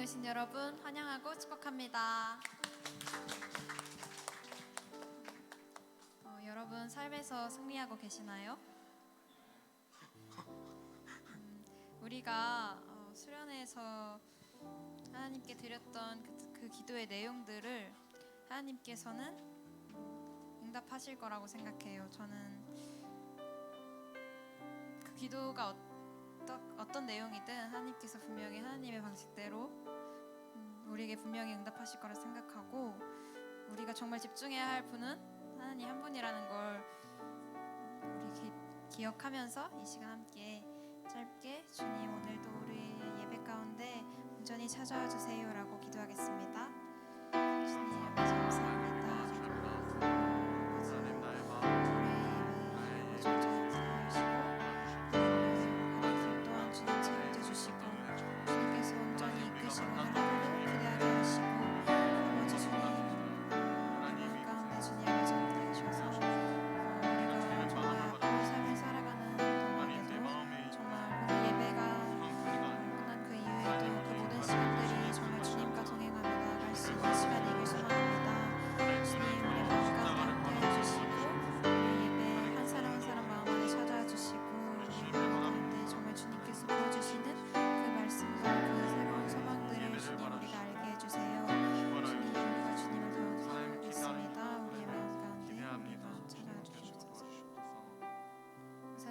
오신 여러분 환영하고 축복합니다. 여러분 삶에서 승리하고 계시나요? 우리가 수련회에서 하나님께 드렸던 그 기도의 내용들을 하나님께서는 응답하실 거라고 생각해요. 저는 그 기도가 어떤 내용이든 하나님께서 분명히 하나님의 방식대로 우리에게 분명히 응답하실 거라 생각하고, 우리가 정말 집중해야 할 분은 하나님 한 분이라는 걸 우리 기억하면서 이 시간 함께 짧게 주님 오늘도 우리 예배 가운데 온전히 찾아와 주세요라고 기도하겠습니다. 주님 아버지 감사합니다.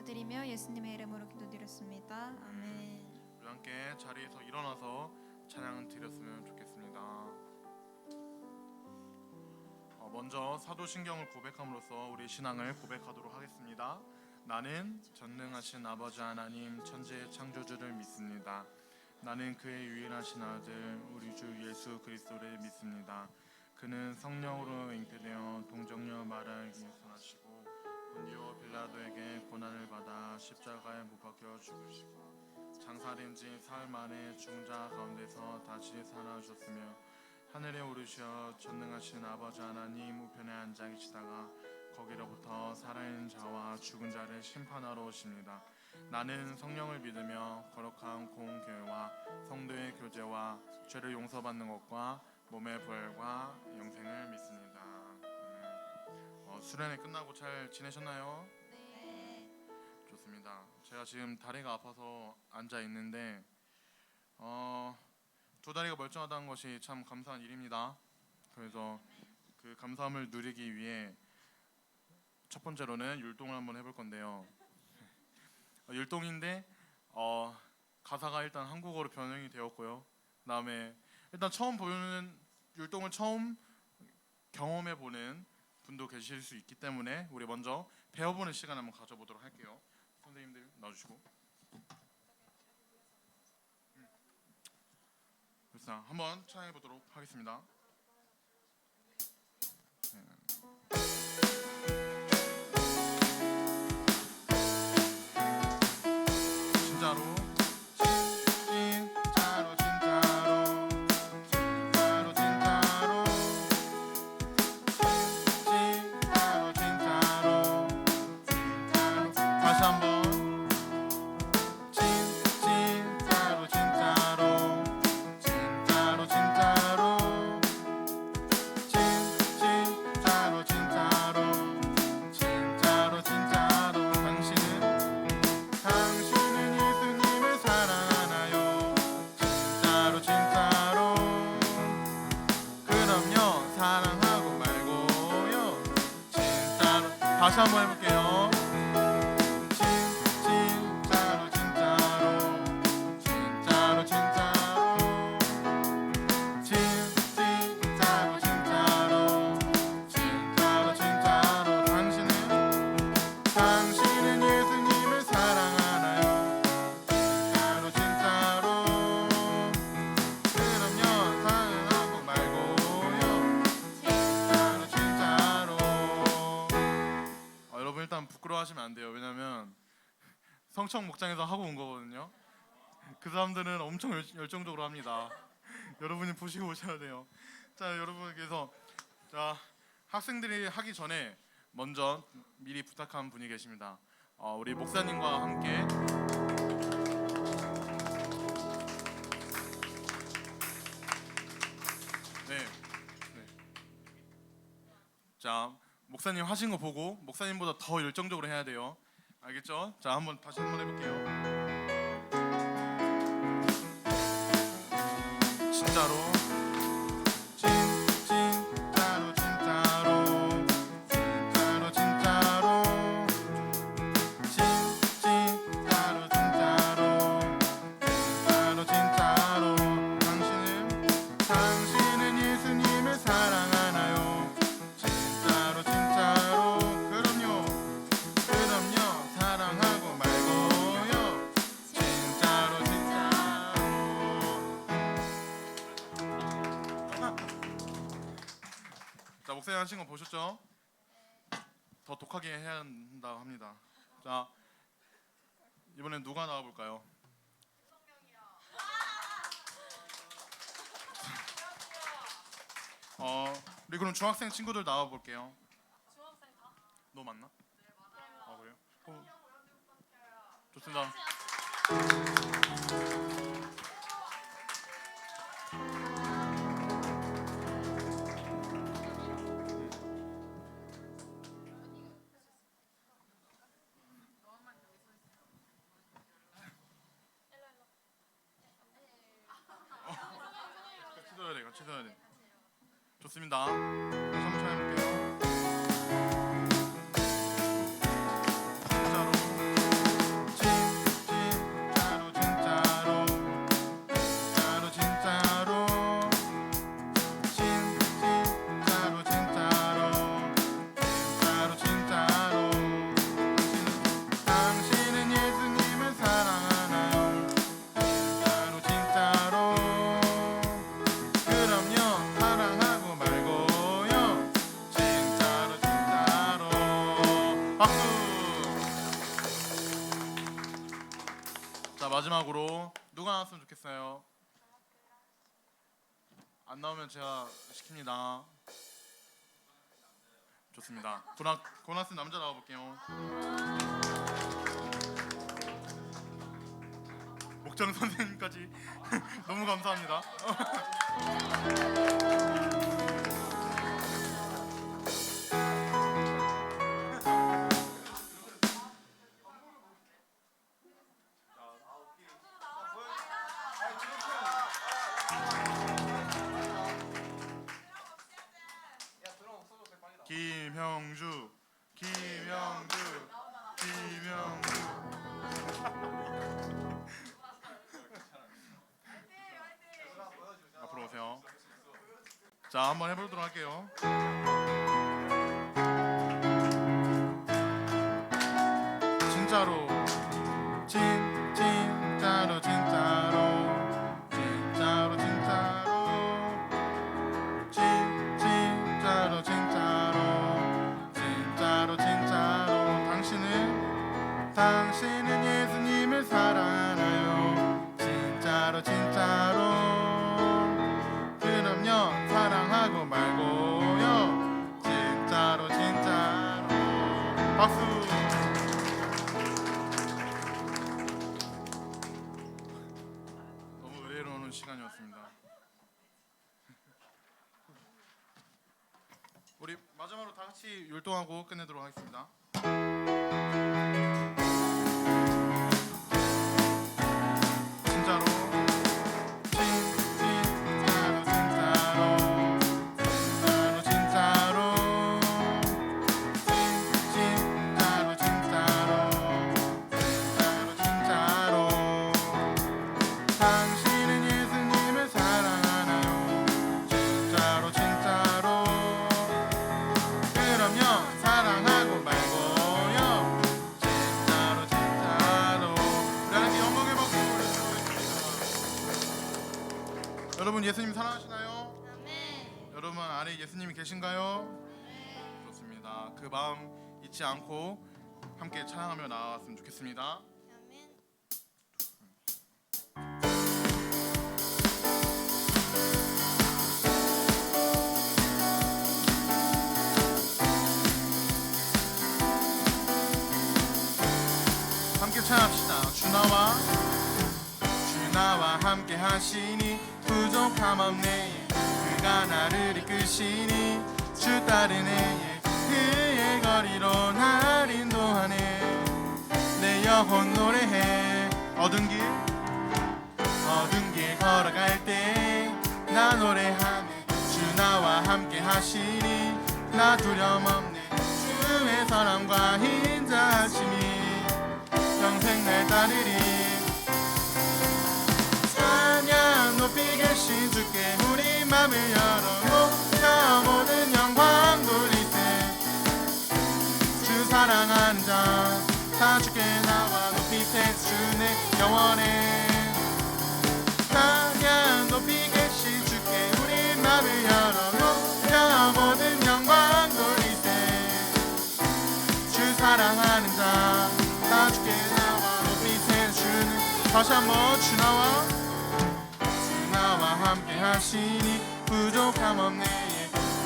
드리며 예수님의 이름으로 기도드렸습니다. 아멘. 우리 함께 자리에서 일어나서 찬양 드렸으면 좋겠습니다. 먼저 사도신경을 고백함으로써 우리 신앙을 고백하도록 하겠습니다. 나는 전능하신 아버지 하나님 천지의 창조주를 믿습니다. 나는 그의 유일하신 아들 우리 주 예수 그리스도를 믿습니다. 그는 성령으로 잉태되어 동정녀 마리아에게 나시고 본디오 빌라도에게 고난을 받아 십자가에 못 박혀 죽으시고 장사된 지 사흘 만에 죽은 자 가운데서 다시 살아나셨으며 하늘에 오르셔 전능하신 아버지 하나님 우편에 앉아 계시다가 거기로부터 살아있는 자와 죽은 자를 심판하러 오십니다. 나는 성령을 믿으며 거룩한 공교회와 성도의 교제와 죄를 용서받는 것과 몸의 부활과 영생을 믿습니다. 수련회 끝나고 잘 지내셨나요? 네. 좋습니다. 제가 지금 다리가 아파서 앉아 있는데 두 다리가 멀쩡하다는 것이 참 감사한 일입니다. 그래서 그 감사함을 누리기 위해 첫 번째로는 율동을 한번 해볼 건데요. 율동인데 가사가 일단 한국어로 변형이 되었고요. 그다음에 일단 처음 보는 율동을 처음 경험해 보는 분도 계실 수 있기 때문에 우리 먼저 배워보는 시간 한번 가져보도록 할게요. 선생님들 나와주시고. 그래서 한번 찬양해 보도록 하겠습니다. 진짜로. 다시 한번 해볼게요. 진짜로 진짜로 진짜로 진짜로 진짜로 진짜로 진짜로 진짜로 당신은 예수님을 사랑하나요? 진짜로 진짜로 그럼요 사랑하고 말고요. 진짜로 진짜로. 여러분 일단 부끄러워하시면 안 돼요. 왜냐면 성청 목장에서 하고 온 거거든요. 그 사람들은 엄청 열정적으로 합니다. 여러분이 보시고 오셔야 돼요. 자, 여러분께서 학생들이 하기 전에 먼저 미리 부탁한 분이 계십니다. 우리 목사님과 함께 목사님 하신 거 보고 목사님보다 더 열정적으로 해야 돼요. 알겠죠? 자, 다시 한번 해볼게요. 진짜로 진짜로 진짜로 진짜로 진짜로 진짜로 진짜로 진짜로 당신은 예수님을 사랑하나요? 진짜로 진짜로 그럼요 사랑하고 말고요 진짜로 진짜로. 자, 목사님 하신 거 보셨죠? 더 독하게 해야 한다고 합니다. 자, 이번엔 누가 나와볼까요? 우리 그럼 중학생 친구들 나와볼게요. 너 맞나? 아, 그래요? 좋습니다. 같이 서야 돼. 좋습니다. 한번 해볼게요. 진짜로 진짜로 진짜로 진짜로 진짜로 진짜로 진짜로 당신은 예수님을 사랑하나요? 진짜로 진짜로 그럼요 사랑하고 말고요 진짜로 진짜로. 박수. 자, 마지막으로 누가 나왔으면 좋겠어요? 안 나오면 제가 시킵니다. 좋습니다. 고나스 남자 나와볼게요. 목장 선생님까지 너무 감사합니다. 김형주. 앞으로 오세요. 자, 한번 해보도록 할게요. 진짜로 진짜로 진짜로 진짜로 진짜로 진짜로 진짜로 진짜로 당신은 예수님을 사랑하나요? 진짜로 진짜로 그럼요 사랑하고 말고요 진짜로 진짜로. 박수. 너무 의외로운 시간이었습니다. 우리 마지막으로 다 같이 율동하고 끝내도록 하겠습니다. 진짜로 진짜로 진짜로 진짜로 진짜로 진짜로 당신은 예수님을 사랑하나요? 진짜로 진짜로 그럼요 사랑하고 말고요 진짜로 진짜로. 우리 하나님 영광의 박수 올려드리겠습니다. 여러분 예수님 사랑하시나요? 여러분 안에 예수님이 계신가요? 좋습니다. 그 마음 잊지 않고 함께 찬양하며 나아갔으면 좋겠습니다. 함께 찬양합시다. 주나와 함께 하시니 부족함 없네. 그가 나를 이끄시니 주 따르네. 그의 거리로 날 인도하네. 내 영혼 노래해. 어두운 길 걸어갈 때 나 노래하네. 주 나와 함께 하시니 나 두려움 없네. 주의 사랑과 인자하심이 평생 날 따르리. 찬양 높이 계신 주께 우리 맘을 열어놓자. 모든 영광 돌리세. 주 사랑하는 자 다 주께 나와 높이 세. 주내 영원해. 찬양 높이 계신 주께 우리 맘을 열어놓자. 모든 영광 돌리세. 주 사랑하는 자 다 주께 나와 높이 세. 주는 다시 한번 주 나와 함께 하시니 부족함 없네.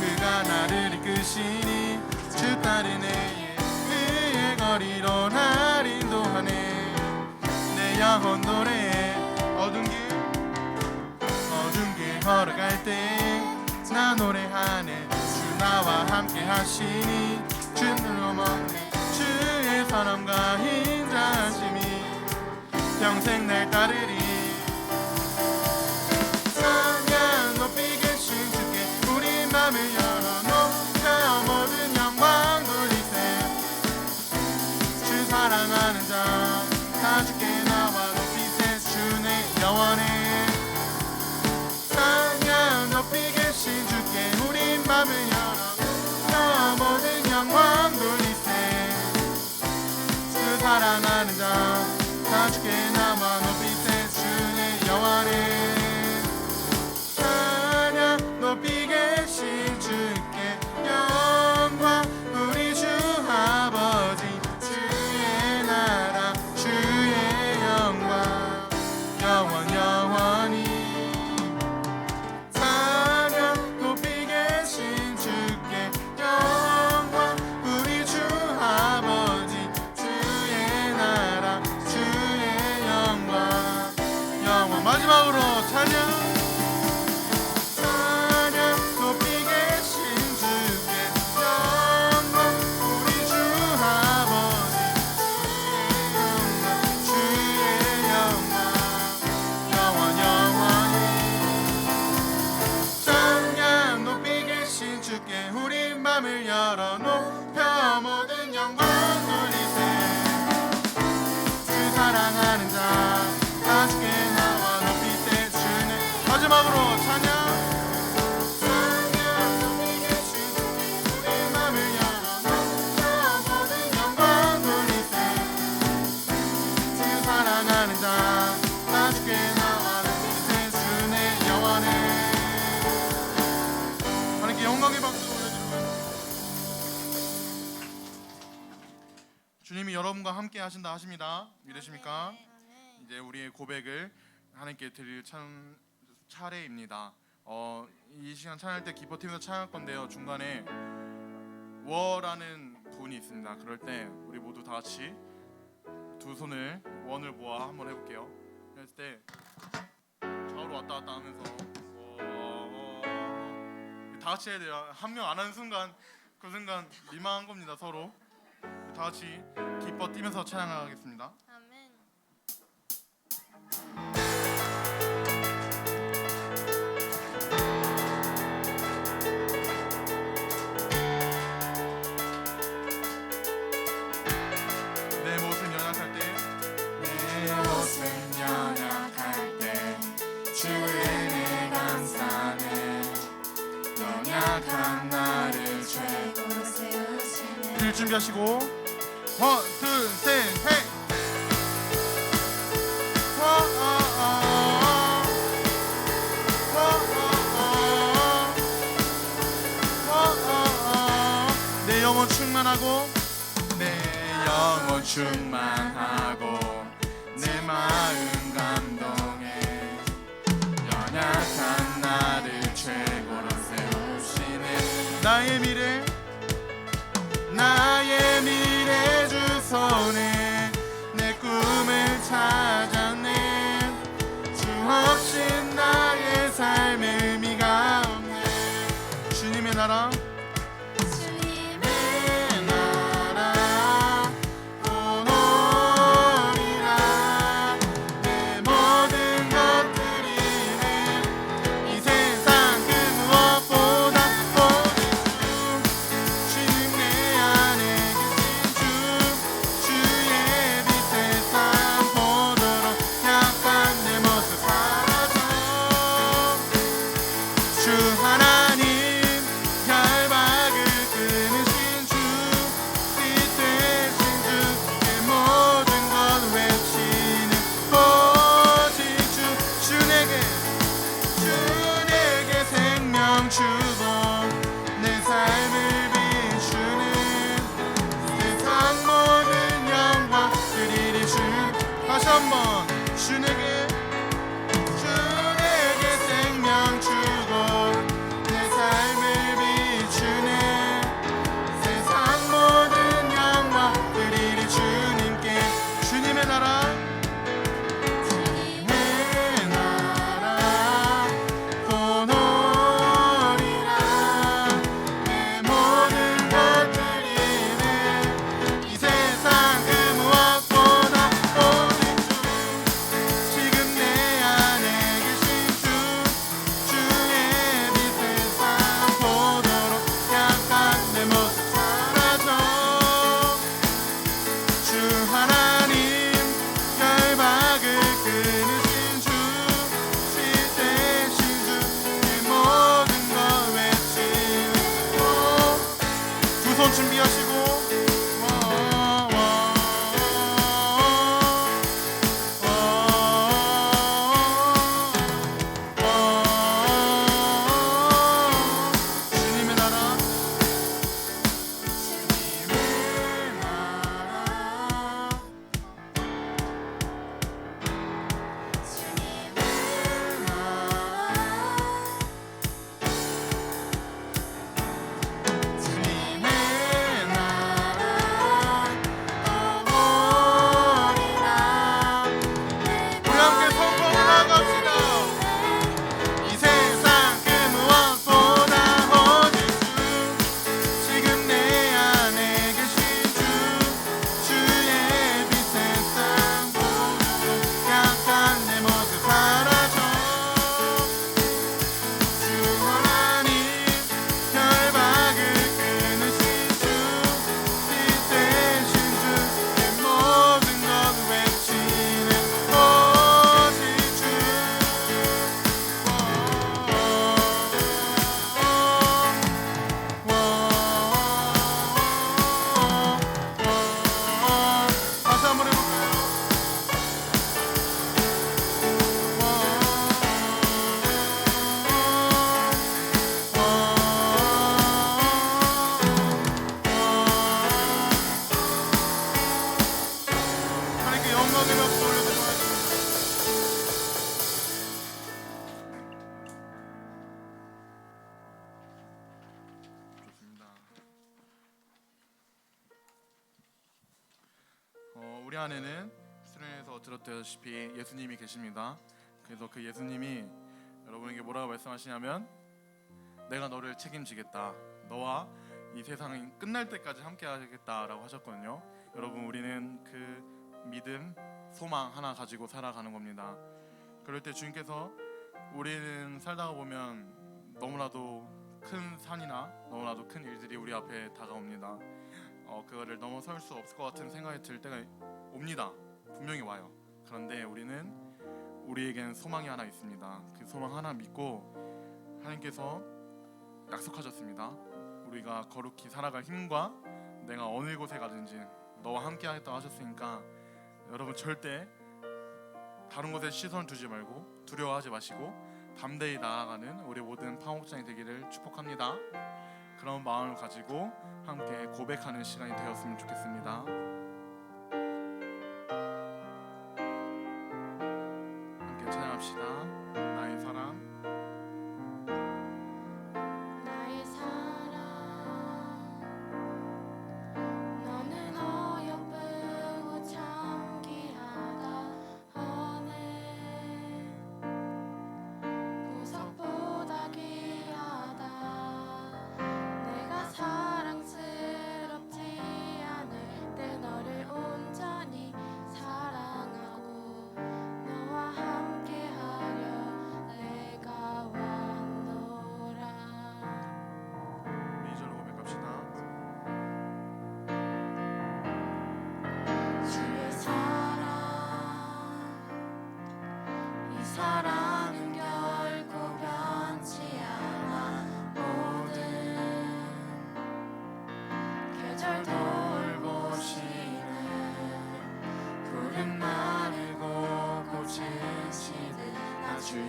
그가 나를 이끄시니 주 따르네. 그의 거리로 날 인도하네. 내 영혼 노래해. 어두운 길 걸어갈 때 나 노래하네. 주 나와 함께 하시니 주는 없네. 주의 사랑과 인자하심이 평생 날 따르리. 찬양 높이 계신 주께 우리 맘을 열어놓자. 모든 영광 돌리세. 주 사랑하는 자 다 주께 나와 높이 세. 주내 영원해. 찬양 높이 계신 주께 우리 맘을 열어놓자. 모든 영광 돌리세. 주 사랑하는 자 다 주께 나와 높이 세. 주내 영원해. 찬양 높이 계신 주께 영광. 우리 주 아버지 주의 나라 주의 영광 영원히. 찬양 높이 계신 주께 영광. 우리 주 아버지 주의 나라 주의 영광 마지막으로 찬양 높이 계신 주께 영광. 우리 주 아버지 주의 영광 영원히. 찬양 높이 계신 주께 우리 맘을 열어놓자. 모든 영광 돌리세. 주 사랑하는 자 다 주께 나와 높이 세. 주는 마지막으로 찬양 높이 계신 주께 우리 맘을 열어놓자. 모든 영광 돌리세. 주 사랑하는 자 다 주께 나와 높이 세. 주내 영원해. 하나님께 영광의 박수 올려드립니다. 주님이 여러분과 함께 하신다 하십니다. 믿으십니까? 이제 우리의 고백을 하나님께 드릴 차례입니다. 이 시간 찬양할 때 기뻐팀에서 찬양할 건데요. 중간에 워라는 부분이 있습니다. 그럴 때 우리 모두 다 같이 두 손을 원을 모아 한번 해볼게요. 그럴 때 좌우로 왔다 갔다 하면서 다 같이 해야 돼요. 한 명 안 하는 순간 그 순간 민망한 겁니다. 서로 다 같이 기뻐 뛰면서 찬양하겠습니다. 아멘. 내 모습 연약할 때 주의 은혜 감사네. 연약한 나를 최고로 세우시네. 길 준비하시고 하나 둘 셋 헤이. 내 영혼 충만하고 내 영혼 충만하고 내 마음 감동해. 연약한 나를 최고로 세우시네. 나의 미래 주 손에 내 꿈을 찾았네. 주 없이 나의 삶의 의미가 없네. 주님의 나라 주님의 주에게 생명 주고 내 삶을 비추는 세상 모든 영광 드리리 주. 다시 한번 주에게 생명 주고 내 삶을 비추는 세상 모든 영광 드리리 주님께. 주님의 나라 준비하시고 주님의 나라 우리 안에는 수련회에서 들었다시피 예수님이 계십니다. 그래서 그 예수님이 여러분에게 뭐라고 말씀하시냐면 내가 너를 책임지겠다. 너와 이 세상이 끝날 때까지 함께 하겠다라고 하셨거든요. 여러분 우리는 그 믿음, 소망 하나 가지고 살아가는 겁니다. 그럴 때 주님께서 우리는 살다가 보면 너무나도 큰 산이나 너무나도 큰 일들이 우리 앞에 다가옵니다. 그거를 넘어설 수 없을 것 같은 생각이 들 때가 옵니다. 분명히 와요. 그런데 우리에겐 소망이 하나 있습니다. 그 소망 하나 믿고 하나님께서 약속하셨습니다. 우리가 거룩히 살아갈 힘과 내가 어느 곳에 가든지 너와 함께 하겠다고 하셨으니까 여러분 절대 다른 곳에 시선을 두지 말고 두려워하지 마시고 담대히 나아가는 우리 모든 파목장이 되기를 축복합니다. 그런 마음을 가지고 함께 고백하는 시간이 되었으면 좋겠습니다. 함께 찬양합시다. 나의 사랑. 사랑스럽지 않을 때 너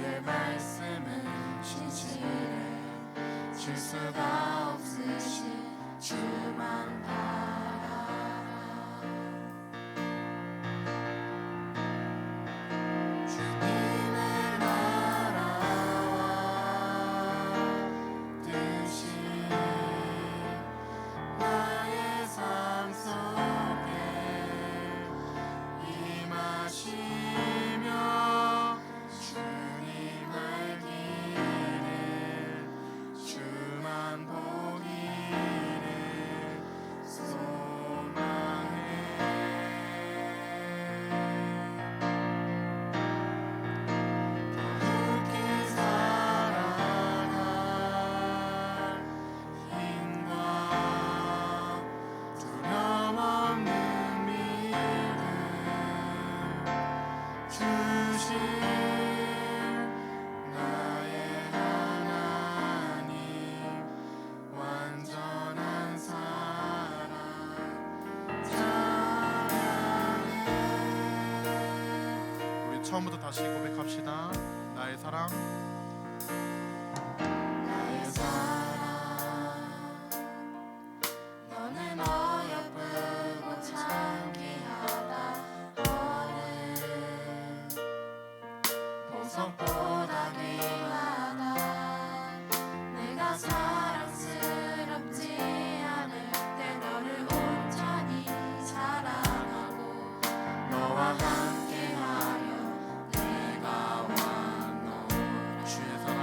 주의 말씀은 진실해 질 수가 없으신 주만 바라라. 주님의 나라와 뜻이 나의 삶 속에 임하시며 주님 알기를 주만 보기를 소망해. 더욱히 살아갈 힘과 두려움 없는 믿음 주신 나의 하나님 완전한 사랑 찬양해. 우리 처음부터 다시 고백합시다. 나의 사랑, 나의 사랑 너는 어여쁘고 창기하다 어른 보석보다 귀하다. 내가 사랑스럽지 않을 때 너를 온전히 사랑하고 너와 함께하려 내가 왔노라. 주의 사랑,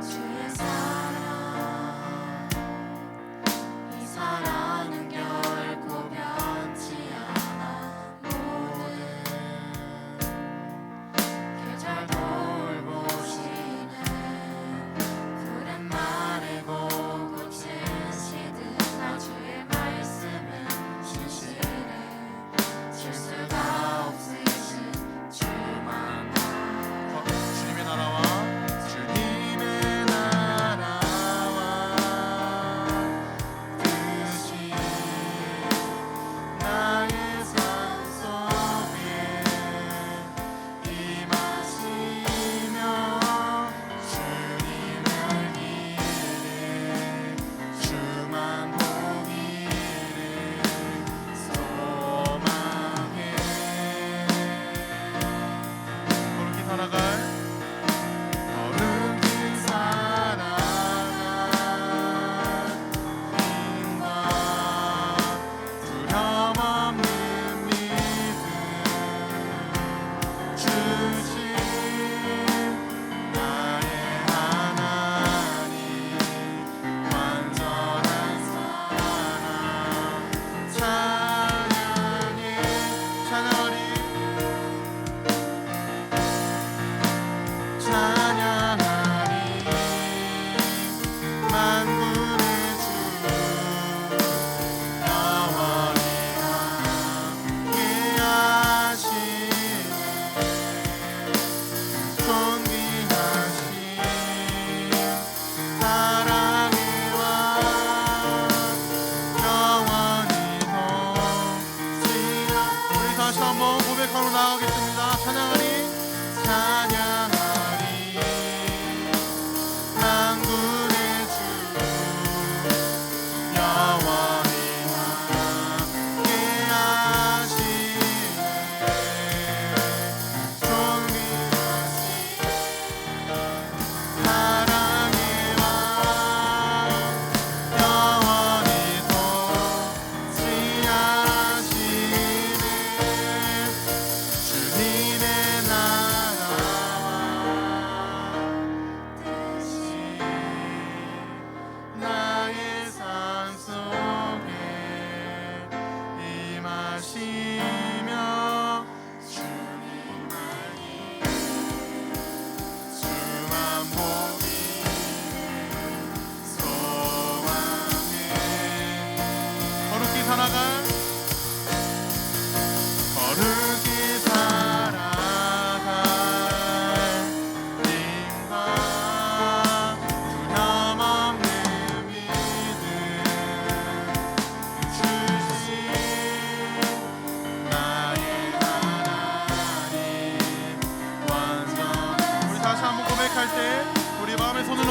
주의 사랑 이 사랑은 결코 변치 않아. 모든 계절 돌보시는 푸른 말이고 꽃은 시든 나 주의 말씀은 진실해 질 수가 없으신 주만 주님의 나라와 주님의 나라와 뜻이 나의 삶 속에 임하시며 주님 알기를 주만 보기를 소망해. 거룩히 살아갈 거룩히 살아갈 힘과 두려움 없는 믿음 주신 나의 하나님 완전한 사랑 찬양해. 찬양하리 찬양하리 만군의 주 영원히 함께하시네. 존귀하신 사랑의 왕 영원히 동지라. 우리 다시 한번 고백하러 나가겠습니다. 찬양하리, 찬양하리 만군의 주 영원히 함께하시네. 존귀하신 사랑의 왕 영원히 동지하시네. 주님의 나라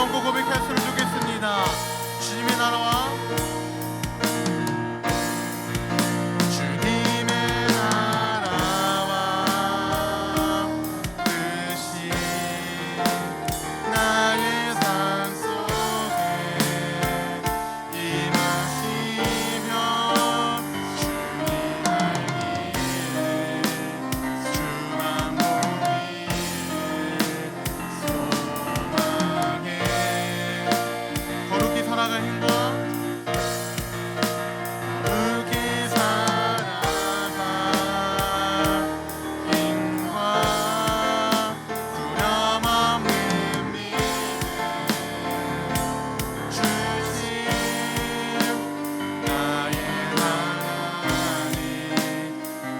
얹고 고백했으면 좋겠습니다. 주님의 나라와 주님의 나라와 뜻이 나의 삶 속에 임하시며 주님 알기를 주만 보기를 소망해 거룩히 살아갈 힘과 거룩히 살아갈 힘과 두려움 없는 믿음 주신 나의 하나님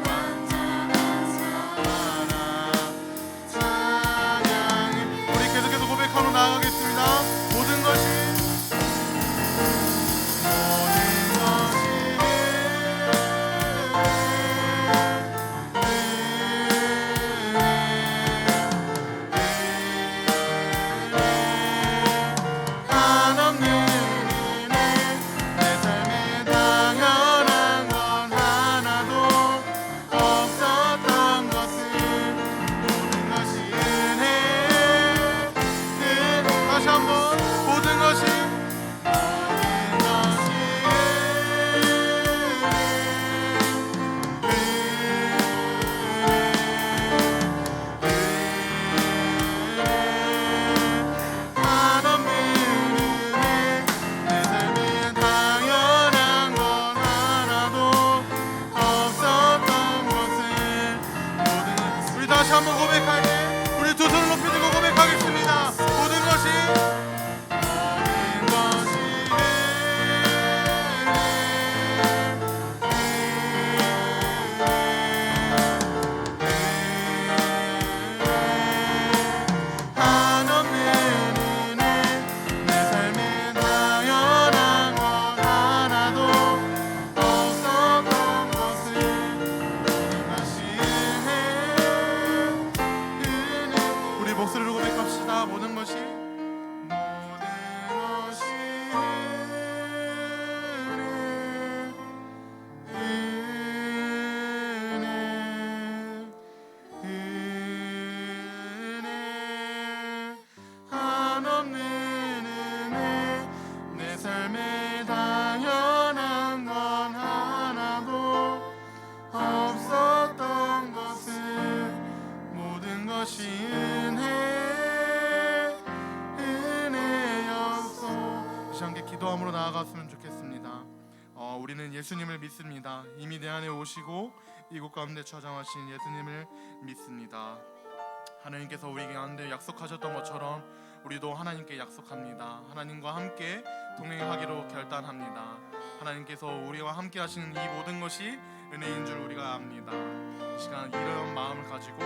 완전한 사랑 찬양해 우리 계속해서 고백하러 나아가겠습니다. 모든 것이 한없는 은혜 내 삶에 당연한 건 하나도 없었던 것은 모든 것이 은혜 다시 한번 모든 것이 한없는 은혜 내 삶에 당연한 건 하나도 없었던 것은 모든 우리 다시 한번 고백할게 우리 두 손을 높이 들고 고백하겠습니다. 모든 것이 한없는 은혜 내 삶에 당연한 건 하나도 없었던 것은 모든 것이 은혜 우리 목소리로 고백합시다. 모든 것이 한없는 은혜 내 삶에 당연한 건 하나도 없었던 것은 모든 것이 은혜였어. 다시 함께 기도함으로 나아갔으면 좋겠습니다. 우리는 예수님을 믿습니다. 이미 내 안에 오시고 이곳 가운데 저장하신 예수님을 믿습니다. 하나님께서 우리 가운데 약속하셨던 것처럼 우리도 하나님께 약속합니다. 하나님과 함께 동행하기로 결단합니다. 하나님께서 우리와 함께 하시는 이 모든 것이 은혜인 줄 우리가 압니다. 이 시간 이런 마음을 가지고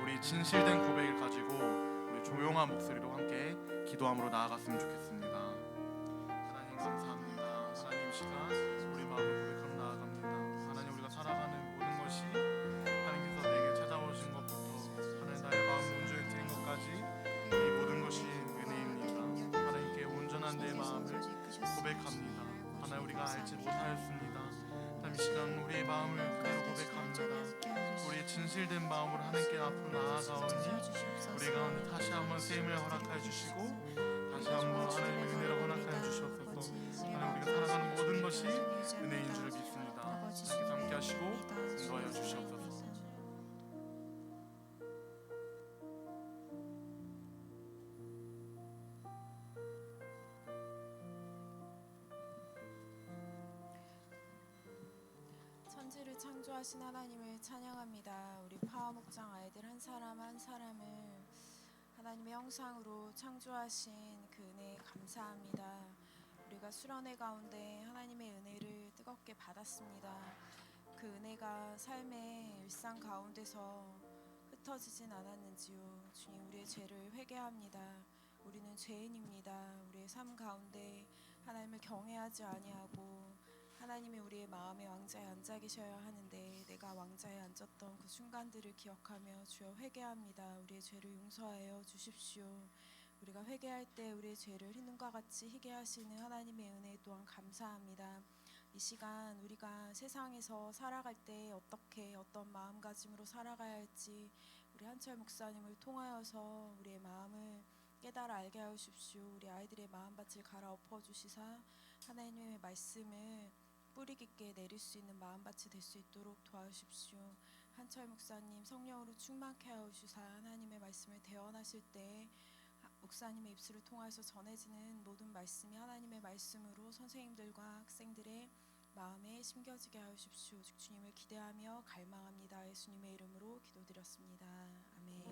우리 진실된 고백을 가지고 우리 조용한 목소리로 함께 기도함으로 나아갔으면 좋겠습니다. 하나님 감사합니다. 하나님 이 시간 우리 마음을 고백하러 나아갑니다. 하나님 우리가 살아가는 모든 것이 하나님께서 내게 찾아오신 것부터 하나님 나의 마음 온전히 드린 것까지 이 모든 것이 은혜입니다. 하나님께 온전한 내 마음을 고백합니다. 하나님 우리가 알지 못하였습니다. 하나님 이 시간 우리의 마음을 그대로 고백합니다. 우리의 진실된 마음으로 하나님께 앞으로 나아가오니 우리 가운데 다시 한번 쓰임을 허락하여 주시고 다시 한번 하나님의 은혜를 허락하여 주시옵소서. 하나님 우리가 살아가는 모든 것이 은혜인 줄 믿습니다. 하나님께서 함께 하시고 인도하여 주시옵소서. 천지를 창조하신 하나님을 찬양합니다. 우리 파워 목장 아이들 한 사람 한 사람을 하나님의 형상으로 창조하신 그 은혜에 감사합니다. 우리가 수련회 가운데 하나님의 은혜를 뜨겁게 받았습니다. 그 은혜가 삶의 일상 가운데서 흩어지진 않았는지요. 주님 우리의 죄를 회개합니다. 우리는 죄인입니다. 우리의 삶 가운데 하나님을 경외하지 아니하고 하나님이 우리의 마음의 왕자에 앉아 계셔야 하는데 내가 왕자에 앉았던 그 순간들을 기억하며 주여 회개합니다. 우리의 죄를 용서하여 주십시오. 우리가 회개할 때 우리의 죄를 흰눈과 같이 희게 하시는 하나님의 은혜 또한 감사합니다. 이 시간 우리가 세상에서 살아갈 때 어떻게 어떤 마음가짐으로 살아가야 할지 우리 한철 목사님을 통하여서 우리의 마음을 깨달아 알게 하여 주십시오. 우리 아이들의 마음밭을 갈아엎어 주시사 하나님의 말씀을 뿌리 깊게 내릴 수 있는 마음밭이 될 수 있도록 도와주십시오. 한철 목사님 성령으로 충만케 하여 주사 하나님의 말씀을 대언하실 때 목사님의 입술을 통해서 전해지는 모든 말씀이 하나님의 말씀으로 선생님들과 학생들의 마음에 심겨지게 하여 주십시오. 오직 주님을 기대하며 갈망합니다. 예수님의 이름으로 기도드렸습니다. 아멘.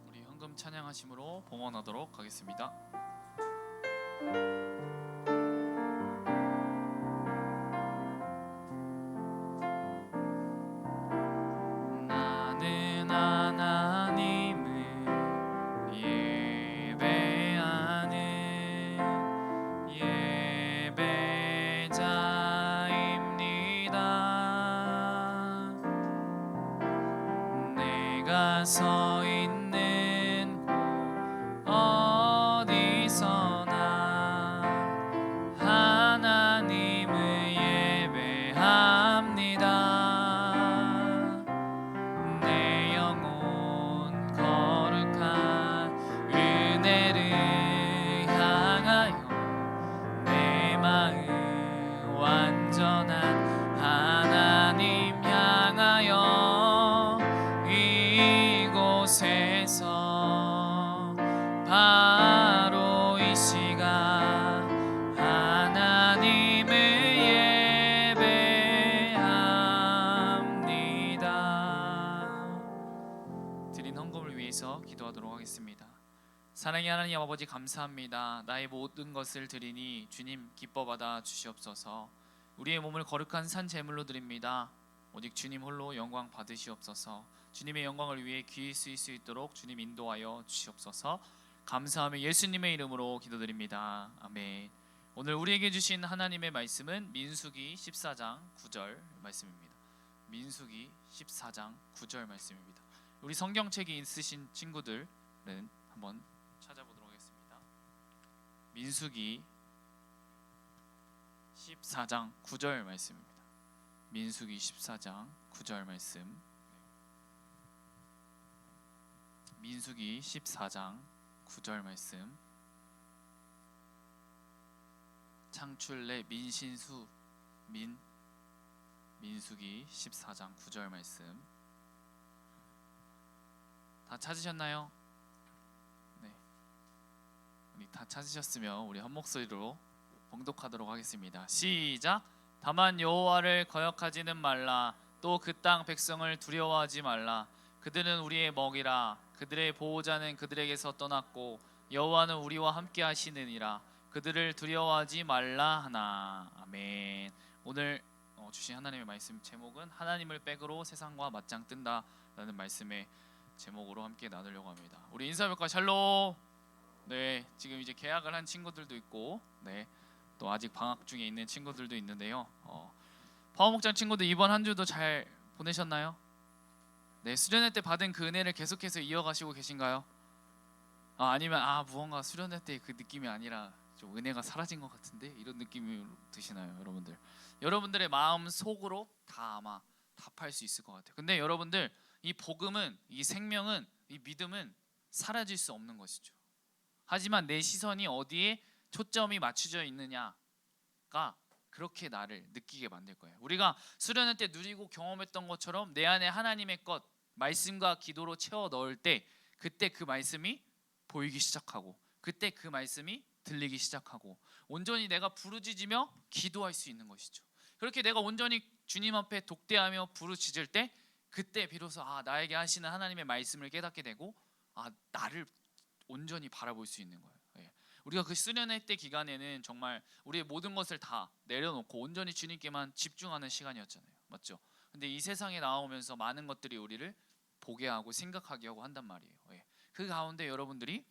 우리 헌금 찬양하심으로 봉헌하도록 하겠습니다. 나는 하나님을 예배하는 예배자입니다. 내가 서 있는 곳 어디서나 하나님을 예배합니다. 내 영혼 거룩한 은혜를 향하여 내 마음 완전한 하나님 향하여 이곳에서 바로 이 시간 하나님을 예배합니다. 드린 헌금을 위해서 기도하도록 하겠습니다. 사랑의 하나님 아버지 감사합니다. 나의 모든 것을 드리니 주님 기뻐 받아 주시옵소서. 우리의 몸을 거룩한 산 제물로 드립니다. 오직 주님 홀로 영광 받으시옵소서. 주님의 영광을 위해 귀히 쓰일 수 있도록 주님 인도하여 주시옵소서. 감사하며 예수님의 이름으로 기도드립니다. 아멘. 오늘 우리에게 주신 하나님의 말씀은 민수기 14장 9절 말씀입니다. 민수기 14장 9절 말씀입니다. 우리 성경책이 있으신 친구들은 한번 찾아보도록 하겠습니다. 민수기 14장 9절 말씀입니다. 민수기 14장 9절 말씀. 민수기 14장 9절 말씀. 창출내 민신수 민수기 14장 9절 말씀. 다 찾으셨나요? 네. 우리 다 찾으셨으면 우리 한 목소리로 봉독하도록 하겠습니다. 시작. 다만 여호와를 거역하지는 말라. 또 그 땅 백성을 두려워하지 말라. 그들은 우리의 먹이라. 그들의 보호자는 그들에게서 떠났고 여호와는 우리와 함께 하시느니라. 그들을 두려워하지 말라 하나. 아멘. 오늘 주신 하나님의 말씀 제목은 하나님을 백으로 세상과 맞짱 뜬다라는 말씀의 제목으로 함께 나누려고 합니다. 우리 인사별과 샬롬. 네, 지금 이제 개학을 한 친구들도 있고, 네, 또 아직 방학 중에 있는 친구들도 있는데요. 파워목장 친구들 이번 한 주도 잘 보내셨나요? 네, 수련회 때 받은 그 은혜를 계속해서 이어가시고 계신가요? 아니면 무언가 수련회 때 그 느낌이 아니라 좀 은혜가 사라진 것 같은데 이런 느낌이 드시나요, 여러분들? 여러분들의 마음 속으로 다 아마 답할 수 있을 것 같아요. 근데 여러분들 이 복음은, 이 생명은, 이 믿음은 사라질 수 없는 것이죠. 하지만 내 시선이 어디에 초점이 맞춰져 있느냐가 그렇게 나를 느끼게 만들 거예요. 우리가 수련회 때 누리고 경험했던 것처럼 내 안에 하나님의 것, 말씀과 기도로 채워 넣을 때 그때 그 말씀이 보이기 시작하고 그때 그 말씀이 들리기 시작하고 온전히 내가 부르짖으며 기도할 수 있는 것이죠. 그렇게 내가 온전히 주님 앞에 독대하며 부르짖을 때 그때 비로소 나에게 하시는 하나님의 말씀을 깨닫게 되고 나를 온전히 바라볼 수 있는 거예요. 우리가 그 수련회 때 기간에는 정말 우리의 모든 것을 다 내려놓고 온전히 주님께만 집중하는 시간이었잖아요. 맞죠? 근데 이 세상에 나오면서 많은 것들이 우리를 보게 하고 생각하게 하고 한단 말이에요. 그 가운데 여러분들이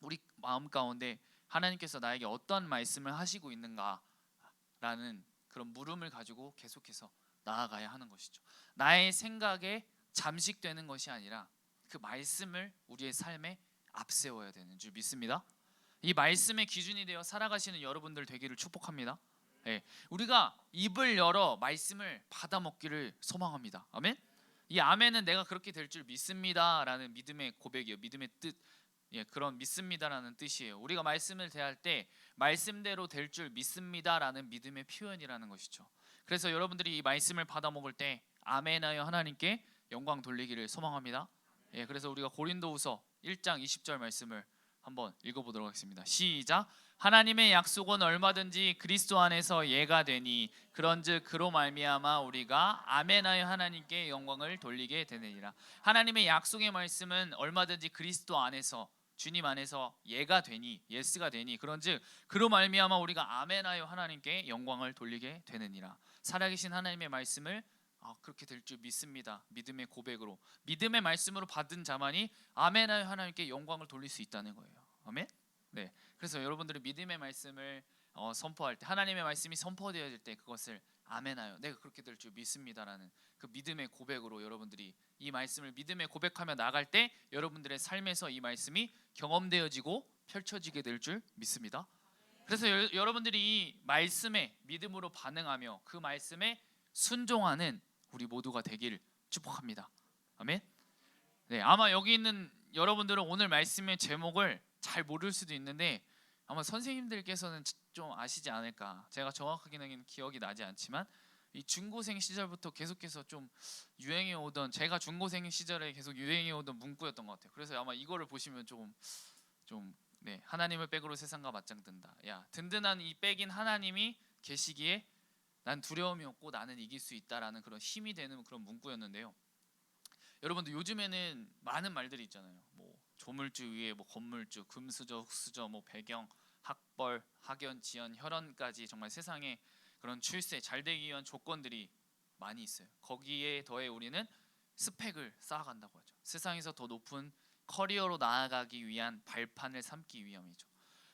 우리 마음 가운데 하나님께서 나에게 어떤 말씀을 하시고 있는가라는 그런 물음을 가지고 계속해서 나아가야 하는 것이죠. 나의 생각에 잠식되는 것이 아니라 그 말씀을 우리의 삶에 앞세워야 되는 줄 믿습니다. 이 말씀의 기준이 되어 살아가시는 여러분들 되기를 축복합니다. 예, 우리가 입을 열어 말씀을 받아 먹기를 소망합니다. 아멘. 이 아멘은 내가 그렇게 될 줄 믿습니다라는 믿음의 고백이에요. 믿음의 뜻, 예, 그런 믿습니다라는 뜻이에요. 우리가 말씀을 대할 때 말씀대로 될 줄 믿습니다라는 믿음의 표현이라는 것이죠. 그래서 여러분들이 이 말씀을 받아 먹을 때 아멘하여 하나님께 영광 돌리기를 소망합니다. 예, 그래서 우리가 고린도후서 1장 20절 말씀을 한번 읽어보도록 하겠습니다. 시작. 하나님의 약속은 얼마든지 그리스도 안에서 예가 되니 그런즉 그로 말미암아 우리가 아멘하여 하나님께 영광을 돌리게 되느니라. 하나님의 약속의 말씀은 얼마든지 그리스도 안에서, 주님 안에서 예가 되니, 예스가 되니 그런즉 그로 말미암아 우리가 아멘하여 하나님께 영광을 돌리게 되느니라. 살아계신 하나님의 말씀을 그렇게 될 줄 믿습니다. 믿음의 고백으로, 믿음의 말씀으로 받은 자만이 아멘하여 하나님께 영광을 돌릴 수 있다는 거예요. 아멘. 네. 그래서 여러분들이 믿음의 말씀을 선포할 때, 하나님의 말씀이 선포되어질 때 그것을 아멘하여 내가 그렇게 될 줄 믿습니다라는 그 믿음의 고백으로 여러분들이 이 말씀을 믿음의 고백하며 나갈 때 여러분들의 삶에서 이 말씀이 경험되어지고 펼쳐지게 될 줄 믿습니다. 그래서 여러분들이 이 말씀에 믿음으로 반응하며 그 말씀에 순종하는 우리 모두가 되길 축복합니다. 아멘. 네, 아마 여기 있는 여러분들은 오늘 말씀의 제목을 잘 모를 수도 있는데 아마 선생님들께서는 좀 아시지 않을까. 제가 정확하게는 기억이 나지 않지만 이 중고생 시절부터 계속해서 좀 유행해 오던, 제가 중고생 시절에 계속 유행해 오던 문구였던 것 같아요. 그래서 아마 이거를 보시면 네, 하나님을 백으로 세상과 맞짱 든다. 야, 든든한 이 백인 하나님이 계시기에 난 두려움이 없고 나는 이길 수 있다라는 그런 힘이 되는 그런 문구였는데요. 여러분들 요즘에는 많은 말들이 있잖아요. 뭐 조물주 위에 뭐 건물주, 금수저, 흙수저, 뭐 배경, 학벌, 학연, 지연, 혈연까지 정말 세상에 그런 출세, 잘 되기 위한 조건들이 많이 있어요. 거기에 더해 우리는 스펙을 쌓아간다고 하죠. 세상에서 더 높은 커리어로 나아가기 위한 발판을 삼기 위함이죠.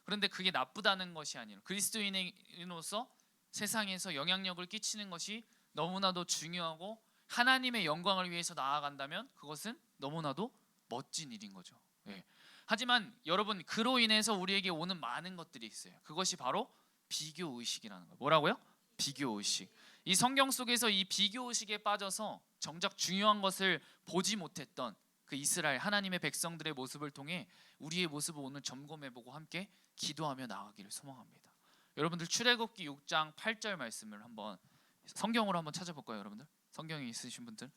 그런데 그게 나쁘다는 것이 아니라 그리스도인으로서 세상에서 영향력을 끼치는 것이 너무나도 중요하고 하나님의 영광을 위해서 나아간다면 그것은 너무나도 멋진 일인 거죠. 예. 하지만 여러분, 그로 인해서 우리에게 오는 많은 것들이 있어요. 그것이 바로 비교 의식이라는 거예요. 뭐라고요? 비교 의식. 이 성경 속에서 이 비교 의식에 빠져서 정작 중요한 것을 보지 못했던 그 이스라엘 하나님의 백성들의 모습을 통해 우리의 모습을 오늘 점검해보고 함께 기도하며 나아가기를 소망합니다. 여러분들 출애굽기 6장 8절 말씀을 한번 성경으로 한번 찾아볼까요, 여러분들? 성경이 있으신 분들,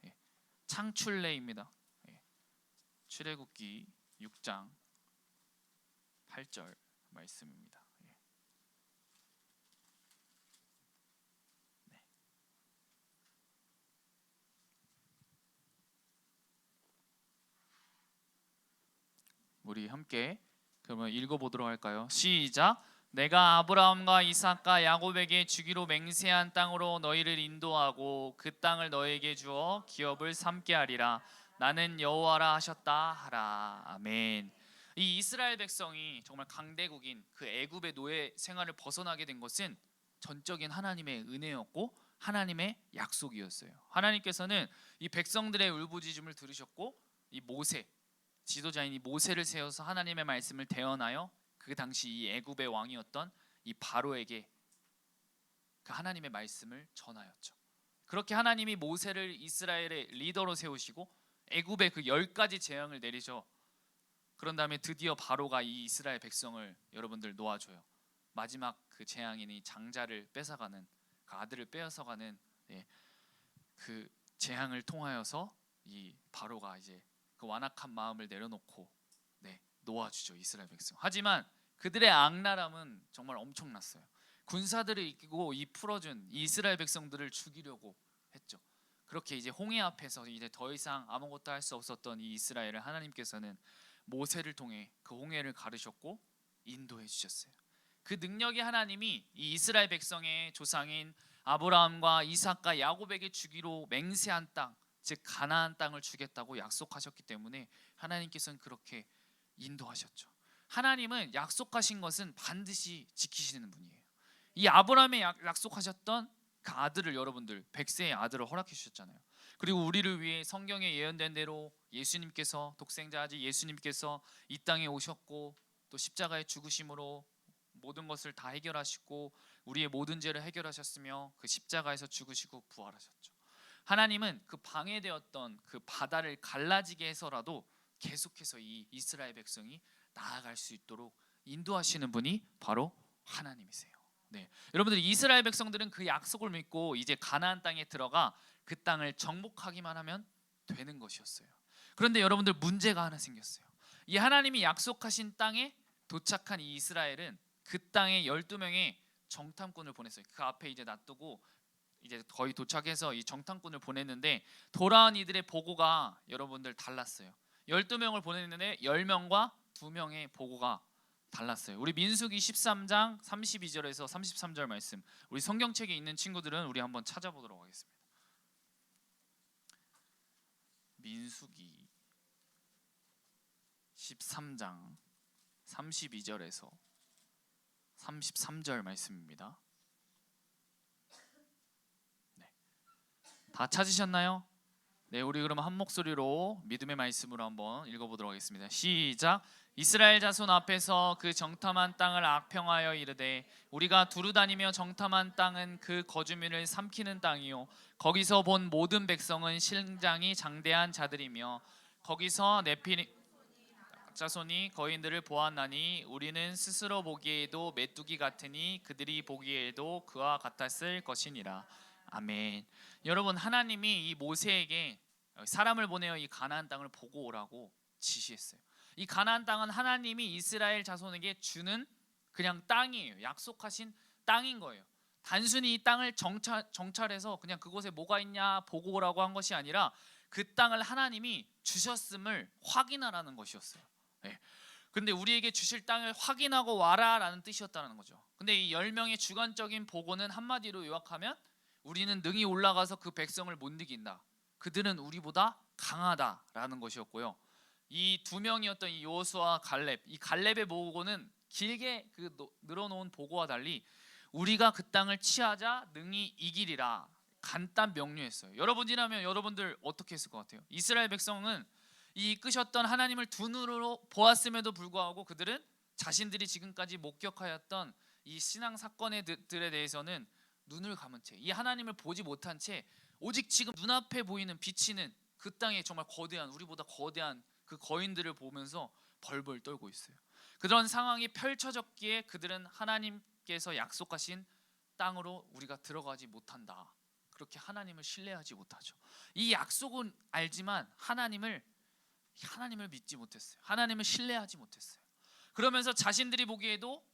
예. 창출례입니다. 예. 출애굽기 6장 8절 말씀입니다. 예. 네. 우리 함께 그러면 읽어보도록 할까요? 시작. 내가 아브라함과 이삭과 야곱에게 주기로 맹세한 땅으로 너희를 인도하고 그 땅을 너희에게 주어 기업을 삼게 하리라. 나는 여호와라 하셨다 하라. 아멘. 이 이스라엘 백성이 정말 강대국인 그 애굽의 노예 생활을 벗어나게 된 것은 전적인 하나님의 은혜였고 하나님의 약속이었어요. 하나님께서는 이 백성들의 울부짖음을 들으셨고 이 모세, 지도자인 이 모세를 세워서 하나님의 말씀을 대언하여 그 당시 이 애굽의 왕이었던 이 바로에게 그 하나님의 말씀을 전하였죠. 그렇게 하나님이 모세를 이스라엘의 리더로 세우시고 애굽의 그 10가지 재앙을 내리셔. 그런 다음에 드디어 바로가 이 이스라엘 백성을 여러분들 놓아줘요. 마지막 그 재앙인 이 장자를 뺏어가는, 그 아들을 빼앗아가는, 예, 그 재앙을 통하여서 이 바로가 이제 그 완악한 마음을 내려놓고 놓아주죠, 이스라엘 백성. 하지만 그들의 악랄함은 정말 엄청났어요. 군사들을 이기고 이 풀어준 이 이스라엘 백성들을 죽이려고 했죠. 그렇게 이제 홍해 앞에서 이제 더 이상 아무것도 할 수 없었던 이 이스라엘을 하나님께서는 모세를 통해 그 홍해를 가르셨고 인도해 주셨어요. 그 능력의 하나님이 이 이스라엘 백성의 조상인 아브라함과 이삭과 야곱에게 주기로 맹세한 땅, 즉 가나안 땅을 주겠다고 약속하셨기 때문에 하나님께서는 그렇게 인도하셨죠. 하나님은 약속하신 것은 반드시 지키시는 분이에요. 이 아브라함의 약속하셨던 그 아들을 여러분들 100세의 아들을 허락해 주셨잖아요. 그리고 우리를 위해 성경에 예언된 대로 예수님께서 독생자 아직 예수님께서 이 땅에 오셨고 또 십자가의 죽으심으로 모든 것을 다 해결하시고 우리의 모든 죄를 해결하셨으며 그 십자가에서 죽으시고 부활하셨죠. 하나님은 그 방해되었던 그 바다를 갈라지게 해서라도 계속해서 이 이스라엘 백성이 나아갈 수 있도록 인도하시는 분이 바로 하나님이세요. 네, 여러분들 이스라엘 백성들은 그 약속을 믿고 이제 가나안 땅에 들어가 그 땅을 정복하기만 하면 되는 것이었어요. 그런데 여러분들 문제가 하나 생겼어요. 이 하나님이 약속하신 땅에 도착한 이 이스라엘은 그 땅에 12명의 정탐꾼을 보냈어요. 그 앞에 이제 놔두고 이제 거의 도착해서 이 정탐꾼을 보냈는데 돌아온 이들의 보고가 여러분들 달랐어요. 12명을 보냈는데 10명과 2명의 보고가 달랐어요. 우리 민수기 13장 32절에서 33절 말씀, 우리 성경책에 있는 친구들은 우리 한번 찾아보도록 하겠습니다. 민수기 13장 32절에서 33절 말씀입니다. 네. 다 찾으셨나요? 네, 우리 그럼 한 목소리로 믿음의 말씀으로 한번 읽어보도록 하겠습니다. 시작. 이스라엘 자손 앞에서 그 정탐한 땅을 악평하여 이르되 우리가 두루 다니며 정탐한 땅은 그 거주민을 삼키는 땅이요 거기서 본 모든 백성은 신장이 장대한 자들이며 거기서 네피림 자손이 거인들을 보았나니 우리는 스스로 보기에도 메뚜기 같으니 그들이 보기에도 그와 같았을 것이니라. 아멘. 여러분, 하나님이 이 모세에게 사람을 보내어 이 가나안 땅을 보고 오라고 지시했어요. 이 가나안 땅은 하나님이 이스라엘 자손에게 주는 그냥 땅이에요. 약속하신 땅인 거예요. 단순히 이 땅을 정찰해서 그냥 그곳에 뭐가 있냐 보고 오라고 한 것이 아니라 그 땅을 하나님이 주셨음을 확인하라는 것이었어요. 네. 근데 우리에게 주실 땅을 확인하고 와라라는 뜻이었다는 거죠. 근데 이 10명의 주관적인 보고는 한마디로 요약하면 우리는 능히 올라가서 그 백성을 못 이긴다. 그들은 우리보다 강하다라는 것이었고요. 이 2명이었던 이 여호수아와 갈렙, 이 갈렙의 보고는 길게 그 늘어놓은 보고와 달리 우리가 그 땅을 취하자 능히 이기리라 간단 명료했어요. 여러분이라면 여러분들 어떻게 했을 것 같아요? 이스라엘 백성은 이 이끄셨던 하나님을 두 눈으로 보았음에도 불구하고 그들은 자신들이 지금까지 목격하였던 이 신앙 사건들에 대해서는 눈을 감은 채, 이 하나님을 보지 못한 채 오직 지금 눈앞에 보이는 비치는 그 땅에 정말 거대한, 우리보다 거대한 그 거인들을 보면서 벌벌 떨고 있어요. 그런 상황이 펼쳐졌기에 그들은 하나님께서 약속하신 땅으로 우리가 들어가지 못한다. 그렇게 하나님을 신뢰하지 못하죠. 이 약속은 알지만 하나님을 믿지 못했어요. 하나님을 신뢰하지 못했어요. 그러면서 자신들이 보기에도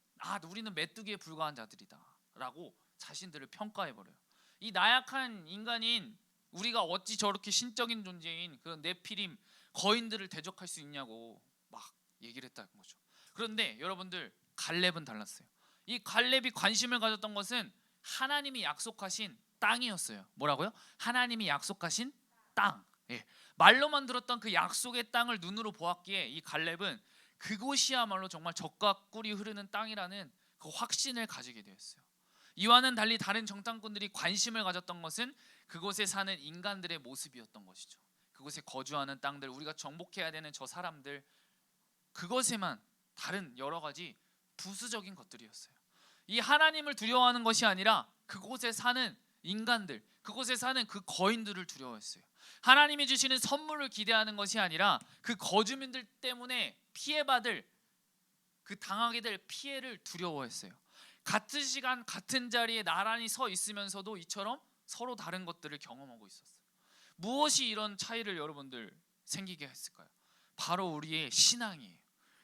우리는 메뚜기에 불과한 자들이다 라고 자신들을 평가해버려요. 이 나약한 인간인 우리가 어찌 저렇게 신적인 존재인 그 네피림 거인들을 대적할 수 있냐고 막 얘기를 했다는 거죠. 그런데 여러분들, 갈렙은 달랐어요. 이 갈렙이 관심을 가졌던 것은 하나님이 약속하신 땅이었어요. 뭐라고요? 하나님이 약속하신 땅. 예. 말로만 들었던 그 약속의 땅을 눈으로 보았기에 이 갈렙은 그곳이야말로 정말 젖과 꿀이 흐르는 땅이라는 그 확신을 가지게 되었어요. 이와는 달리 다른 정탐꾼들이 관심을 가졌던 것은 그곳에 사는 인간들의 모습이었던 것이죠. 그곳에 거주하는 땅들, 우리가 정복해야 되는 저 사람들, 그것에만 다른 여러 가지 부수적인 것들이었어요. 이 하나님을 두려워하는 것이 아니라 그곳에 사는 인간들, 그곳에 사는 그 거인들을 두려워했어요. 하나님이 주시는 선물을 기대하는 것이 아니라 그 거주민들 때문에 피해받을, 그 당하게 될 피해를 두려워했어요. 같은 시간 같은 자리에 나란히 서 있으면서도 이처럼 서로 다른 것들을 경험하고 있었어요. 무엇이 이런 차이를 여러분들 생기게 했을까요? 바로 우리의 신앙이에요.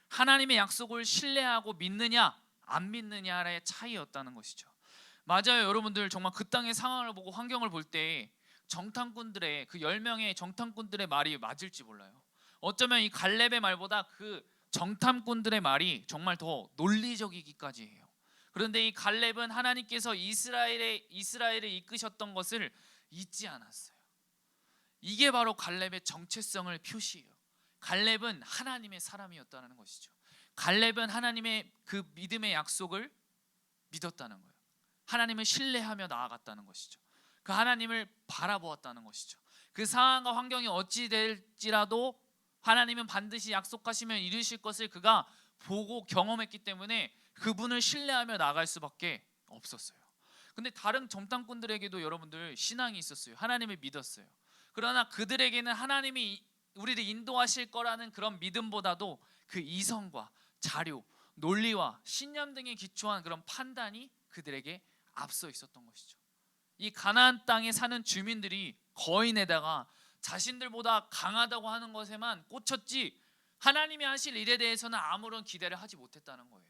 하나님의 약속을 신뢰하고 믿느냐 안 믿느냐의 차이였다는 것이죠. 맞아요. 여러분들 정말 그 땅의 상황을 보고 환경을 볼 때 정탐꾼들의 그 10명의 정탐꾼들의 말이 맞을지 몰라요. 어쩌면 이 갈렙의 말보다 그 정탐꾼들의 말이 정말 더 논리적이기까지 해요. 그런데 이 갈렙은 하나님께서 이스라엘을 이끄셨던 것을 잊지 않았어요. 이게 바로 갈렙의 정체성을 표시해요. 갈렙은 하나님의 사람이었다는 것이죠. 갈렙은 하나님의 그 믿음의 약속을 믿었다는 거예요. 하나님을 신뢰하며 나아갔다는 것이죠. 그 하나님을 바라보았다는 것이죠. 그 상황과 환경이 어찌 될지라도 하나님은 반드시 약속하시면 이루실 것을 그가 보고 경험했기 때문에 그분을 신뢰하며 나아갈 수밖에 없었어요. 근데 다른 정탐꾼들에게도 여러분들 신앙이 있었어요. 하나님을 믿었어요. 그러나 그들에게는 하나님이 우리를 인도하실 거라는 그런 믿음보다도 그 이성과 자료, 논리와 신념 등에 기초한 그런 판단이 그들에게 앞서 있었던 것이죠. 이 가나안 땅에 사는 주민들이 거인에다가 자신들보다 강하다고 하는 것에만 꽂혔지 하나님이 하실 일에 대해서는 아무런 기대를 하지 못했다는 거예요.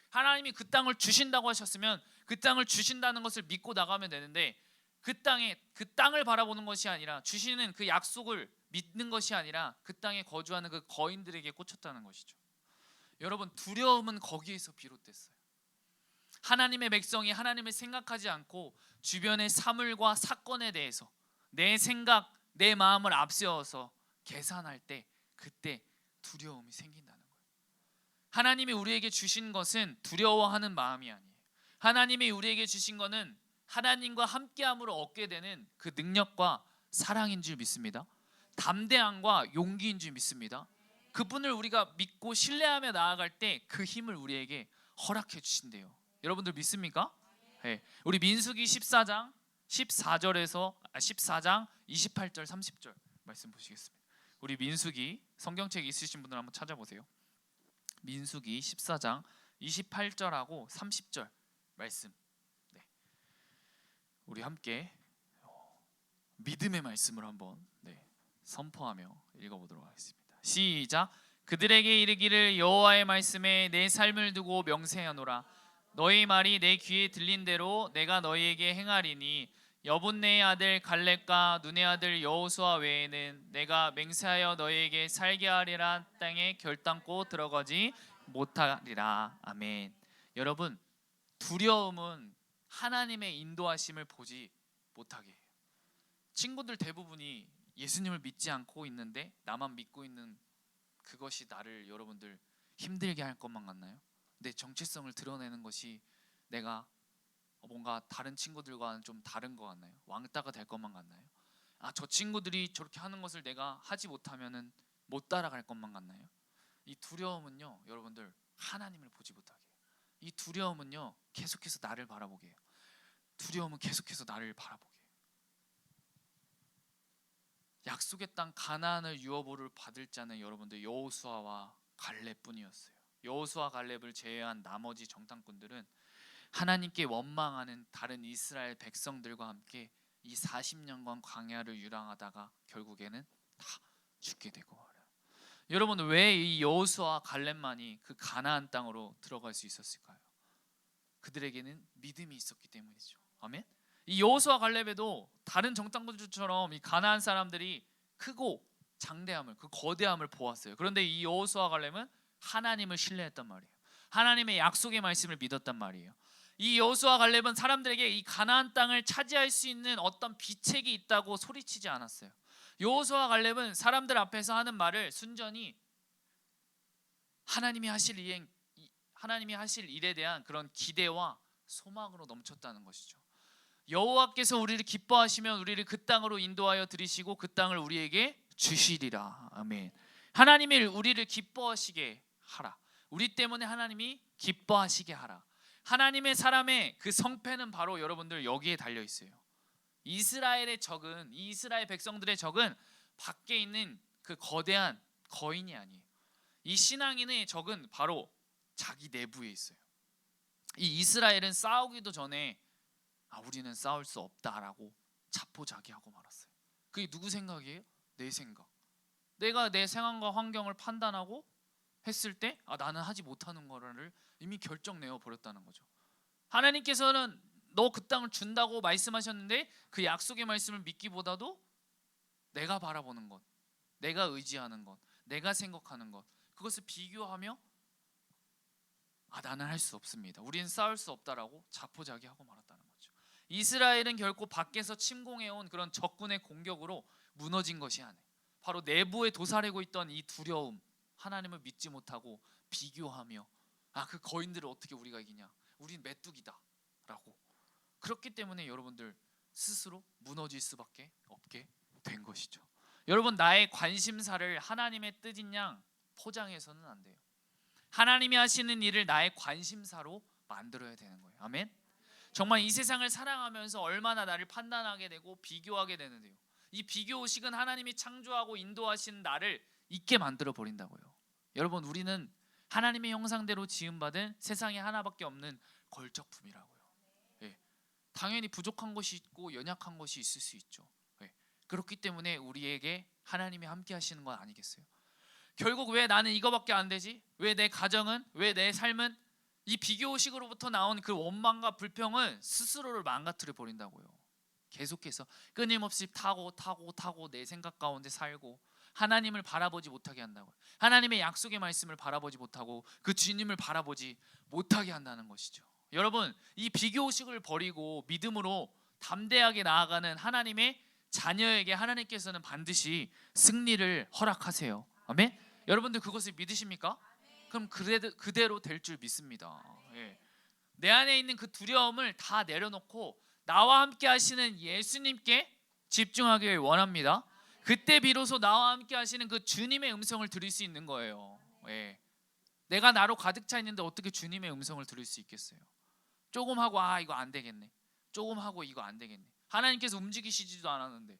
하나님이 그 땅을 주신다고 하셨으면 그 땅을 주신다는 것을 믿고 나가면 되는데 그 땅을 바라보는 것이 아니라 주시는 그 약속을 믿는 것이 아니라 그 땅에 거주하는 그 거인들에게 꽂혔다는 것이죠. 여러분, 두려움은 거기에서 비롯됐어요. 하나님의 백성이 하나님을 생각하지 않고 주변의 사물과 사건에 대해서 내 생각, 내 마음을 앞세워서 계산할 때 그때 두려움이 생긴다는 거예요. 하나님이 우리에게 주신 것은 두려워하는 마음이 아니에요. 하나님이 우리에게 주신 것은 하나님과 함께함으로 얻게 되는 그 능력과 사랑인 줄 믿습니다. 담대함과 용기인 줄 믿습니다. 그분을 우리가 믿고 신뢰하며 나아갈 때 그 힘을 우리에게 허락해 주신대요. 여러분들 믿습니까? 네. 우리 민수기 14장 14장 28절 30절 말씀 보시겠습니다. 우리 민수기 성경책 있으신 분들 한번 찾아보세요. 민수기 14장 28절하고 30절 말씀. 네. 우리 함께 믿음의 말씀을 한번 선포하며 읽어보도록 하겠습니다. 시작. 그들에게 이르기를 여호와의 말씀에 내 삶을 두고 명세하노라. 너희 말이 내 귀에 들린 대로 내가 너희에게 행하리니 여분네의 아들 갈렙과 눈의 아들 여호수아 외에는 내가 맹세하여 너희에게 살게 하리라 땅에 결단코 들어가지 못하리라. 아멘. 여러분, 두려움은 하나님의 인도하심을 보지 못하게 해요. 친구들 대부분이 예수님을 믿지 않고 있는데 나만 믿고 있는 그것이 나를 여러분들 힘들게 할 것만 같나요? 내 정체성을 드러내는 것이 내가 뭔가 다른 친구들과는 좀 다른 것 같나요? 왕따가 될 것만 같나요? 저 친구들이 저렇게 하는 것을 내가 하지 못하면은 못 따라갈 것만 같나요? 이 두려움은요, 여러분들 하나님을 보지 못하게 해요. 이 두려움은요, 계속해서 나를 바라보게 해요. 두려움은 계속해서 나를 바라보게 해요. 약속의 땅 가나안을 유업으로 받을 자는 여러분들 여호수아와 갈렙뿐이었어요. 여호수아 갈렙을 제외한 나머지 정탐꾼들은 하나님께 원망하는 다른 이스라엘 백성들과 함께 이 40년간 광야를 유랑하다가 결국에는 다 죽게 되고 말아요. 여러분, 왜 이 여호수아 갈렙만이 그 가나안 땅으로 들어갈 수 있었을까요? 그들에게는 믿음이 있었기 때문이죠. 아멘. 이 여호수아 갈렙에도 다른 정탐꾼들처럼 이 가나안 사람들이 크고 장대함을, 그 거대함을 보았어요. 그런데 이 여호수아 갈렙은 하나님을 신뢰했단 말이에요. 하나님의 약속의 말씀을 믿었단 말이에요. 이 여호수아 갈렙은 사람들에게 이 가나안 땅을 차지할 수 있는 어떤 비책이 있다고 소리치지 않았어요. 여호수아 갈렙은 사람들 앞에서 하는 말을 순전히 하나님이 하실 일에 대한 그런 기대와 소망으로 넘쳤다는 것이죠. 여호와께서 우리를 기뻐하시면 우리를 그 땅으로 인도하여 들이시고 그 땅을 우리에게 주시리라. 아멘. 하나님이 우리를 기뻐하시게 하라. 우리 때문에 하나님이 기뻐하시게 하라. 하나님의 사람의 그 성패는 바로 여러분들 여기에 달려 있어요. 이스라엘 백성들의 적은 밖에 있는 그 거대한 거인이 아니에요. 이 신앙인의 적은 바로 자기 내부에 있어요. 이 이스라엘은 싸우기도 전에 우리는 싸울 수 없다라고 자포자기하고 말았어요. 그게 누구 생각이에요? 내 생각. 내가 내 상황과 환경을 판단하고 했을 때 나는 하지 못하는 거를 이미 결정 내어 버렸다는 거죠. 하나님께서는 너 그 땅을 준다고 말씀하셨는데 그 약속의 말씀을 믿기보다도 내가 바라보는 것, 내가 의지하는 것, 내가 생각하는 것, 그것을 비교하며 나는 할 수 없습니다. 우리는 싸울 수 없다라고 자포자기하고 말았다는 거죠. 이스라엘은 결코 밖에서 침공해온 그런 적군의 공격으로 무너진 것이 아니에요. 바로 내부에 도사리고 있던 이 두려움, 하나님을 믿지 못하고 비교하며 그 거인들을 어떻게 우리가 이기냐, 우린 메뚜기다 라고, 그렇기 때문에 여러분들 스스로 무너질 수밖에 없게 된 거예요. 것이죠. 여러분, 나의 관심사를 하나님의 뜻인 양 포장해서는 안 돼요. 하나님이 하시는 일을 나의 관심사로 만들어야 되는 거예요. 아멘. 정말 이 세상을 사랑하면서 얼마나 나를 판단하게 되고 비교하게 되는데요. 이 비교의식은 하나님이 창조하고 인도하신 나를 잊게 만들어 버린다고요. 여러분, 우리는 하나님의 형상대로 지음받은 세상에 하나밖에 없는 걸작품이라고요. 예. 당연히 부족한 것이 있고 연약한 것이 있을 수 있죠. 예. 그렇기 때문에 우리에게 하나님이 함께 하시는 건 아니겠어요? 결국 왜 나는 이거밖에 안 되지? 왜 내 가정은? 왜 내 삶은? 이 비교의식으로부터 나온 그 원망과 불평은 스스로를 망가뜨려 버린다고요. 계속해서 끊임없이 타고 내 생각 가운데 살고 하나님을 바라보지 못하게 한다고요. 하나님의 약속의 말씀을 바라보지 못하고 그 주님을 바라보지 못하게 한다는 것이죠. 여러분, 이 비교의식을 버리고 믿음으로 담대하게 나아가는 하나님의 자녀에게 하나님께서는 반드시 승리를 허락하세요. 아멘. 여러분들 그것을 믿으십니까? 그럼 그대로 될 줄 믿습니다. 예. 내 안에 있는 그 두려움을 다 내려놓고 나와 함께 하시는 예수님께 집중하길 원합니다. 그때 비로소 나와 함께 하시는 그 주님의 음성을 들을 수 있는 거예요. 예. 내가 나로 가득 차 있는데 어떻게 주님의 음성을 들을 수 있겠어요? 조금 하고 이거 안 되겠네. 조금 하고 이거 안 되겠네. 하나님께서 움직이시지도 않았는데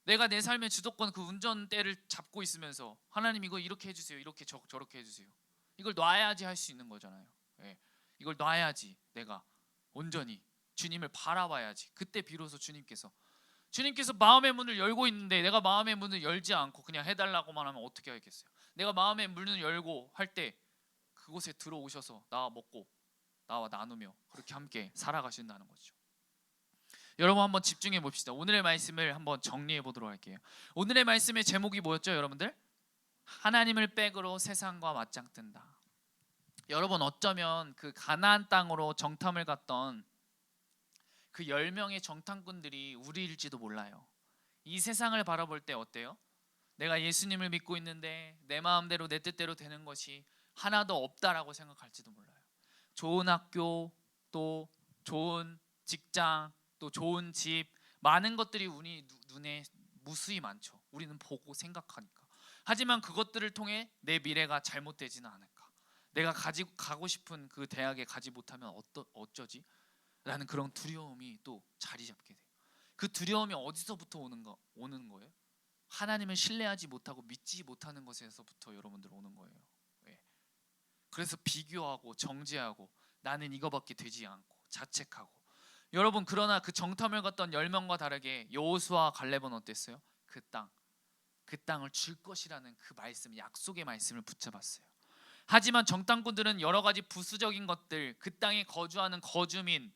내가 내 삶의 주도권 그 운전대를 잡고 있으면서 하나님 이거 이렇게 해주세요. 이렇게 저렇게 해주세요. 이걸 놔야지 할 수 있는 거잖아요. 예. 이걸 놔야지 내가 온전히 주님을 바라봐야지. 그때 비로소 주님께서 마음의 문을 열고 있는데 내가 마음의 문을 열지 않고 그냥 해달라고만 하면 어떻게 하겠어요? 내가 마음의 문을 열고 할 때 그곳에 들어오셔서 나와 먹고 나와 나누며 그렇게 함께 살아가신다는 거죠. 여러분, 한번 집중해 봅시다. 오늘의 말씀을 한번 정리해 보도록 할게요. 오늘의 말씀의 제목이 뭐였죠, 여러분들? 하나님을 백으로 세상과 맞짱 뜬다. 여러분, 어쩌면 그 가나안 땅으로 정탐을 갔던 그 10명의 정탐꾼들이 우리일지도 몰라요. 이 세상을 바라볼 때 어때요? 내가 예수님을 믿고 있는데 내 마음대로 내 뜻대로 되는 것이 하나도 없다라고 생각할지도 몰라요. 좋은 학교, 또 좋은 직장, 또 좋은 집, 많은 것들이 우리 눈에 무수히 많죠. 우리는 보고 생각하니까. 하지만 그것들을 통해 내 미래가 잘못되지는 않을까? 내가 가고 싶은 그 대학에 가지 못하면 어쩌지? 라는 그런 두려움이 또 자리 잡게 돼요. 그 두려움이 어디서부터 오는 거예요? 하나님을 신뢰하지 못하고 믿지 못하는 것에서부터 여러분들 오는 거예요. 네. 그래서 비교하고 정죄하고 나는 이거밖에 되지 않고 자책하고. 여러분, 그러나 그 정탐을 갔던 10명과 다르게 여호수아와 갈렙은 어땠어요? 그 땅을 줄 것이라는 그 말씀, 약속의 말씀을 붙잡았어요. 하지만 정탐꾼들은 여러 가지 부수적인 것들, 그 땅에 거주하는 거주민,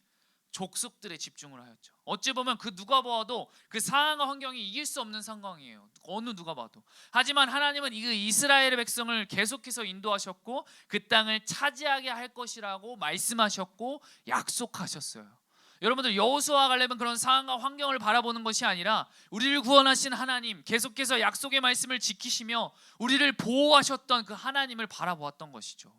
족속들에 집중을 하였죠. 어찌 보면 그 누가 봐도 그 상황과 환경이 이길 수 없는 상황이에요. 어느 누가 봐도. 하지만 하나님은 이 이스라엘의 백성을 계속해서 인도하셨고 그 땅을 차지하게 할 것이라고 말씀하셨고 약속하셨어요. 여러분들, 여호수아와 갈렙은 그런 상황과 환경을 바라보는 것이 아니라 우리를 구원하신 하나님, 계속해서 약속의 말씀을 지키시며 우리를 보호하셨던 그 하나님을 바라보았던 것이죠.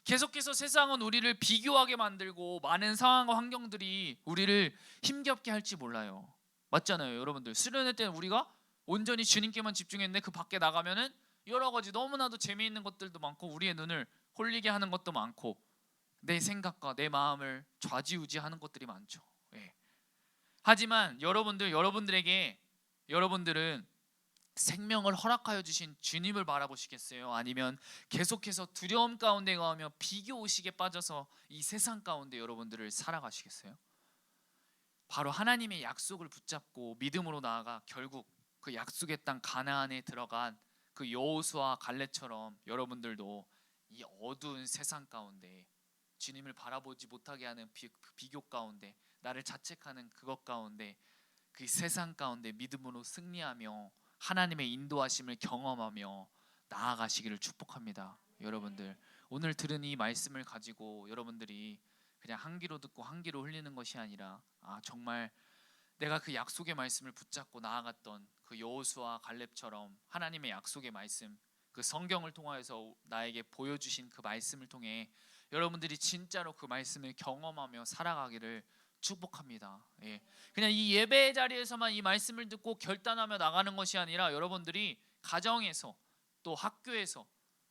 계속해서 세상은 우리를 비교하게 만들고 많은 상황과 환경들이 우리를 힘겹게 할지 몰라요. 맞잖아요, 여러분들. 수련회 때는 우리가 온전히 주님께만 집중했는데 그 밖에 나가면은 여러 가지 너무나도 재미있는 것들도 많고 우리의 눈을 홀리게 하는 것도 많고 내 생각과 내 마음을 좌지우지하는 것들이 많죠. 예. 하지만 여러분들은 생명을 허락하여 주신 주님을 바라보시겠어요? 아니면 계속해서 두려움 가운데 가며 비교의식에 빠져서 이 세상 가운데 여러분들을 살아가시겠어요? 바로 하나님의 약속을 붙잡고 믿음으로 나아가 결국 그 약속의 땅 가나안에 들어간 그 여호수아 갈렙처럼 여러분들도 이 어두운 세상 가운데 주님을 바라보지 못하게 하는 비교 가운데 나를 자책하는 그것 가운데 그 세상 가운데 믿음으로 승리하며 하나님의 인도하심을 경험하며 나아가시기를 축복합니다. 여러분들, 오늘 들은 이 말씀을 가지고 여러분들이 그냥 한 귀로 듣고 한 귀로 흘리는 것이 아니라 정말 내가 그 약속의 말씀을 붙잡고 나아갔던 그 여호수아 갈렙처럼 하나님의 약속의 말씀, 그 성경을 통하여서 나에게 보여주신 그 말씀을 통해 여러분들이 진짜로 그 말씀을 경험하며 살아가기를 축복합니다. 예. 그냥 이 예배 자리에서만 이 말씀을 듣고 결단하며 나가는 것이 아니라 여러분들이 가정에서 또 학교에서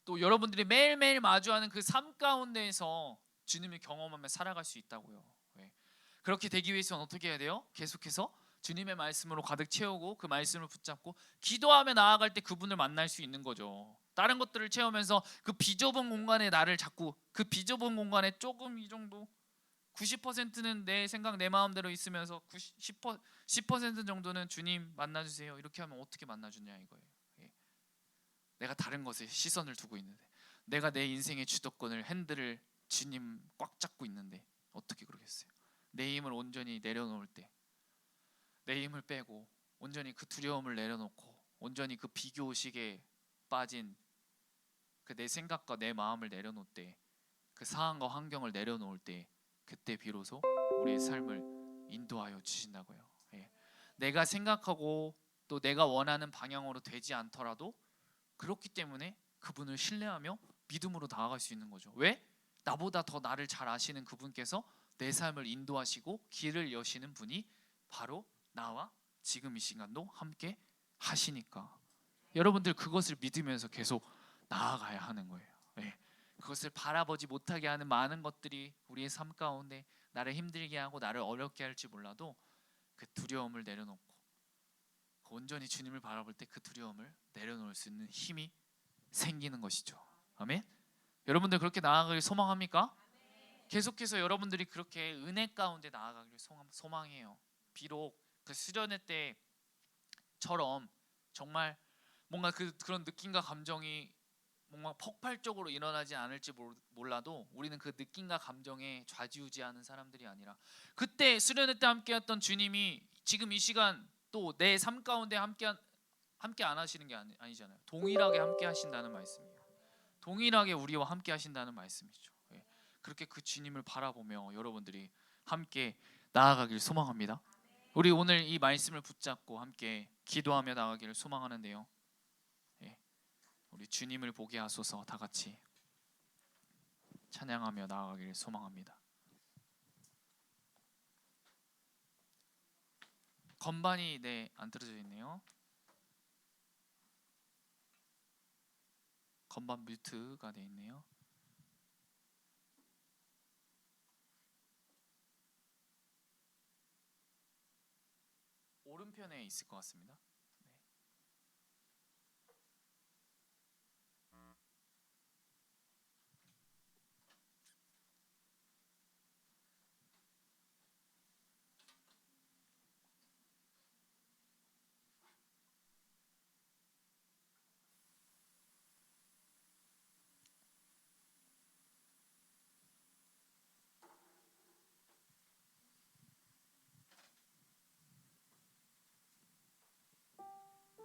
또 여러분들이 매일매일 마주하는 그 삶 가운데에서 주님을 경험하며 살아갈 수 있다고요. 예. 그렇게 되기 위해서는 어떻게 해야 돼요? 계속해서 주님의 말씀으로 가득 채우고 그 말씀을 붙잡고 기도하며 나아갈 때 그분을 만날 수 있는 거죠. 다른 것들을 채우면서 그 비좁은 공간에 나를 자꾸 그 비좁은 공간에 조금 이 정도 90%는 내 생각 내 마음대로 있으면서 10% 정도는 주님 만나주세요 이렇게 하면 어떻게 만나주냐 이거예요. 예. 내가 다른 것에 시선을 두고 있는데 내가 내 인생의 주도권을 핸들을 주님 꽉 잡고 있는데 어떻게 그러겠어요. 내 힘을 온전히 내려놓을 때 내 힘을 빼고 온전히 그 두려움을 내려놓고 온전히 그 비교의식에 빠진 그 내 생각과 내 마음을 내려놓을 때 그 상황과 환경을 내려놓을 때 그때 비로소 우리의 삶을 인도하여 주신다고요. 예. 내가 생각하고 또 내가 원하는 방향으로 되지 않더라도 그렇기 때문에 그분을 신뢰하며 믿음으로 나아갈 수 있는 거죠. 왜? 나보다 더 나를 잘 아시는 그분께서 내 삶을 인도하시고 길을 여시는 분이 바로 나와 지금 이 시간도 함께 하시니까 여러분들 그것을 믿으면서 계속 나아가야 하는 거예요. 예. 그것을 바라보지 못하게 하는 많은 것들이 우리의 삶 가운데 나를 힘들게 하고 나를 어렵게 할지 몰라도 그 두려움을 내려놓고 온전히 주님을 바라볼 때 그 두려움을 내려놓을 수 있는 힘이 생기는 것이죠. 아멘. 여러분들 그렇게 나아가길 소망합니까? 계속해서 여러분들이 그렇게 은혜 가운데 나아가길 소망해요. 비록 그 수련회 때처럼 정말 뭔가 그런 느낌과 감정이 뭔가 폭발적으로 일어나지 않을지 몰라도 우리는 그 느낌과 감정에 좌지우지하는 사람들이 아니라 그때 수련회 때 함께했던 주님이 지금 이 시간 또 내 삶 가운데 함께 안 하시는 게 아니잖아요. 동일하게 함께 하신다는 말씀이에요. 동일하게 우리와 함께 하신다는 말씀이죠. 예. 그렇게 그 주님을 바라보며 여러분들이 함께 나아가길 소망합니다. 우리 오늘 이 말씀을 붙잡고 함께 기도하며 나아가기를 소망하는데요. 우리 주님을 보게 하소서 다 같이 찬양하며 나아가기를 소망합니다. 건반이 안 틀어져 있네요. 건반 뮤트가 돼 있네요. 오른편에 있을 것 같습니다.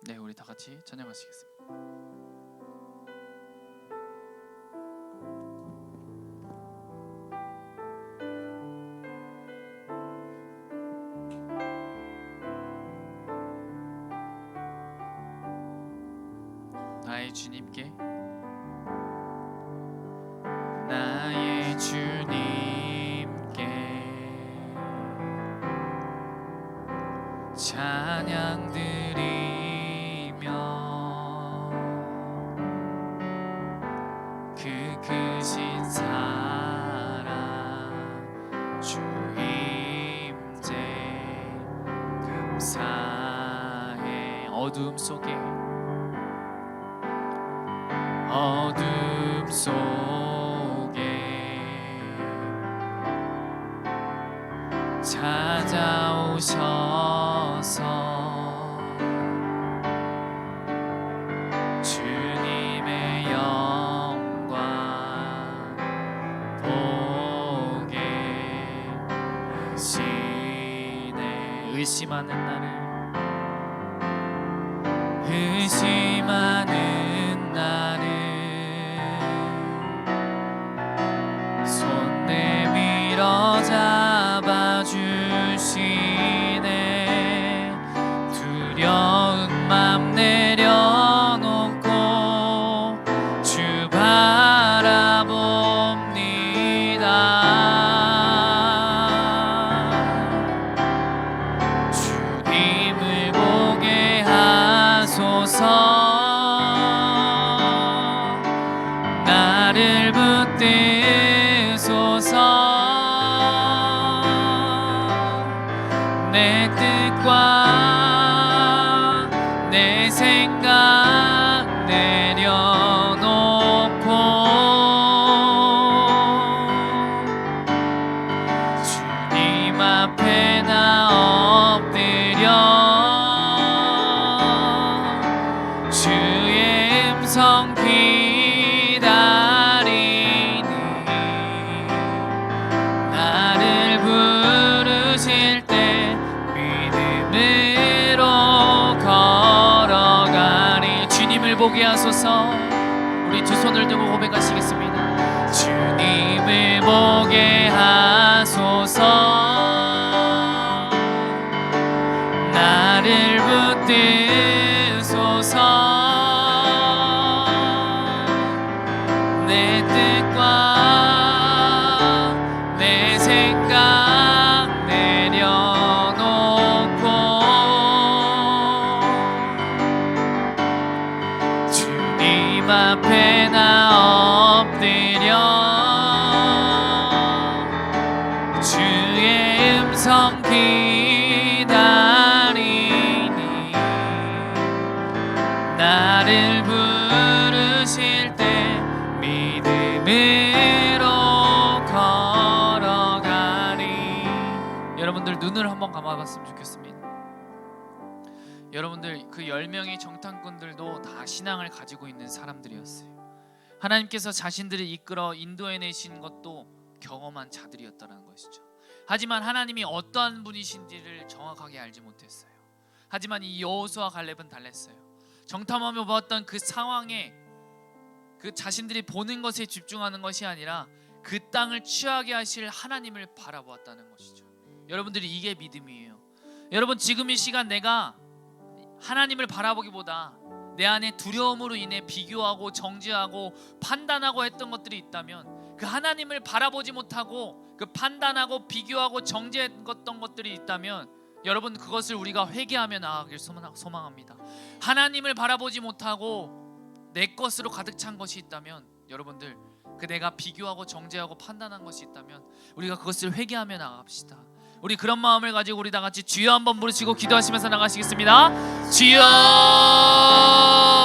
네, 우리 다 같이 찬양하시겠습니다. 나의 주님께 나의 주님께 찬양 드리며 그 크신 사랑 주 임재 감사해. 어둠 속에 찾아오셔서 주님의 영광 보게 하시네. 의심하는 나를 손 내밀어 잡아주시네. 두려운 맘 내려놓고 주 바라봅니다. 생각 내려놓고 주님 앞에 나 엎드려 주의 음성 기다리니 나를 부르실 때 믿음으로 걸어가니 주님을 보게 하소서. 우리 두 손을 들고 고백하시겠습니다. 주님을 보게 하소서. 나를 붙드소서. 내 뜻과 내 생각 내려놓고 주님 앞에 나 엎드려 주의 음성 기다리니 나를 부르실 때 믿음으로 걸어가리. 여러분들 눈을 한번 감아봤으면 좋겠습니다. 여러분들 그 10명의 정탐꾼들도 다 신앙을 가지고 있는 사람들이었어요. 하나님께서 자신들을 이끌어 인도해내신 것도 경험한 자들이었다는 것이죠. 하지만 하나님이 어떠한 분이신지를 정확하게 알지 못했어요. 하지만 이 여호수아 갈렙은 달랐어요. 정탐하며 보았던 그 상황에 그 자신들이 보는 것에 집중하는 것이 아니라 그 땅을 취하게 하실 하나님을 바라보았다는 것이죠. 여러분들이 이게 믿음이에요. 여러분 지금 이 시간 내가 하나님을 바라보기보다 내 안에 두려움으로 인해 비교하고 정죄하고 판단하고 했던 것들이 있다면, 그 하나님을 바라보지 못하고 그 판단하고 비교하고 정죄했던 것들이 있다면 여러분 그것을 우리가 회개하며 나아가길 소망합니다. 하나님을 바라보지 못하고 내 것으로 가득 찬 것이 있다면 여러분들 그 내가 비교하고 정죄하고 판단한 것이 있다면 우리가 그것을 회개하며 나갑시다. 우리 그런 마음을 가지고 우리 다 같이 주여 한번 부르시고 기도하시면서 나가시겠습니다. 주여,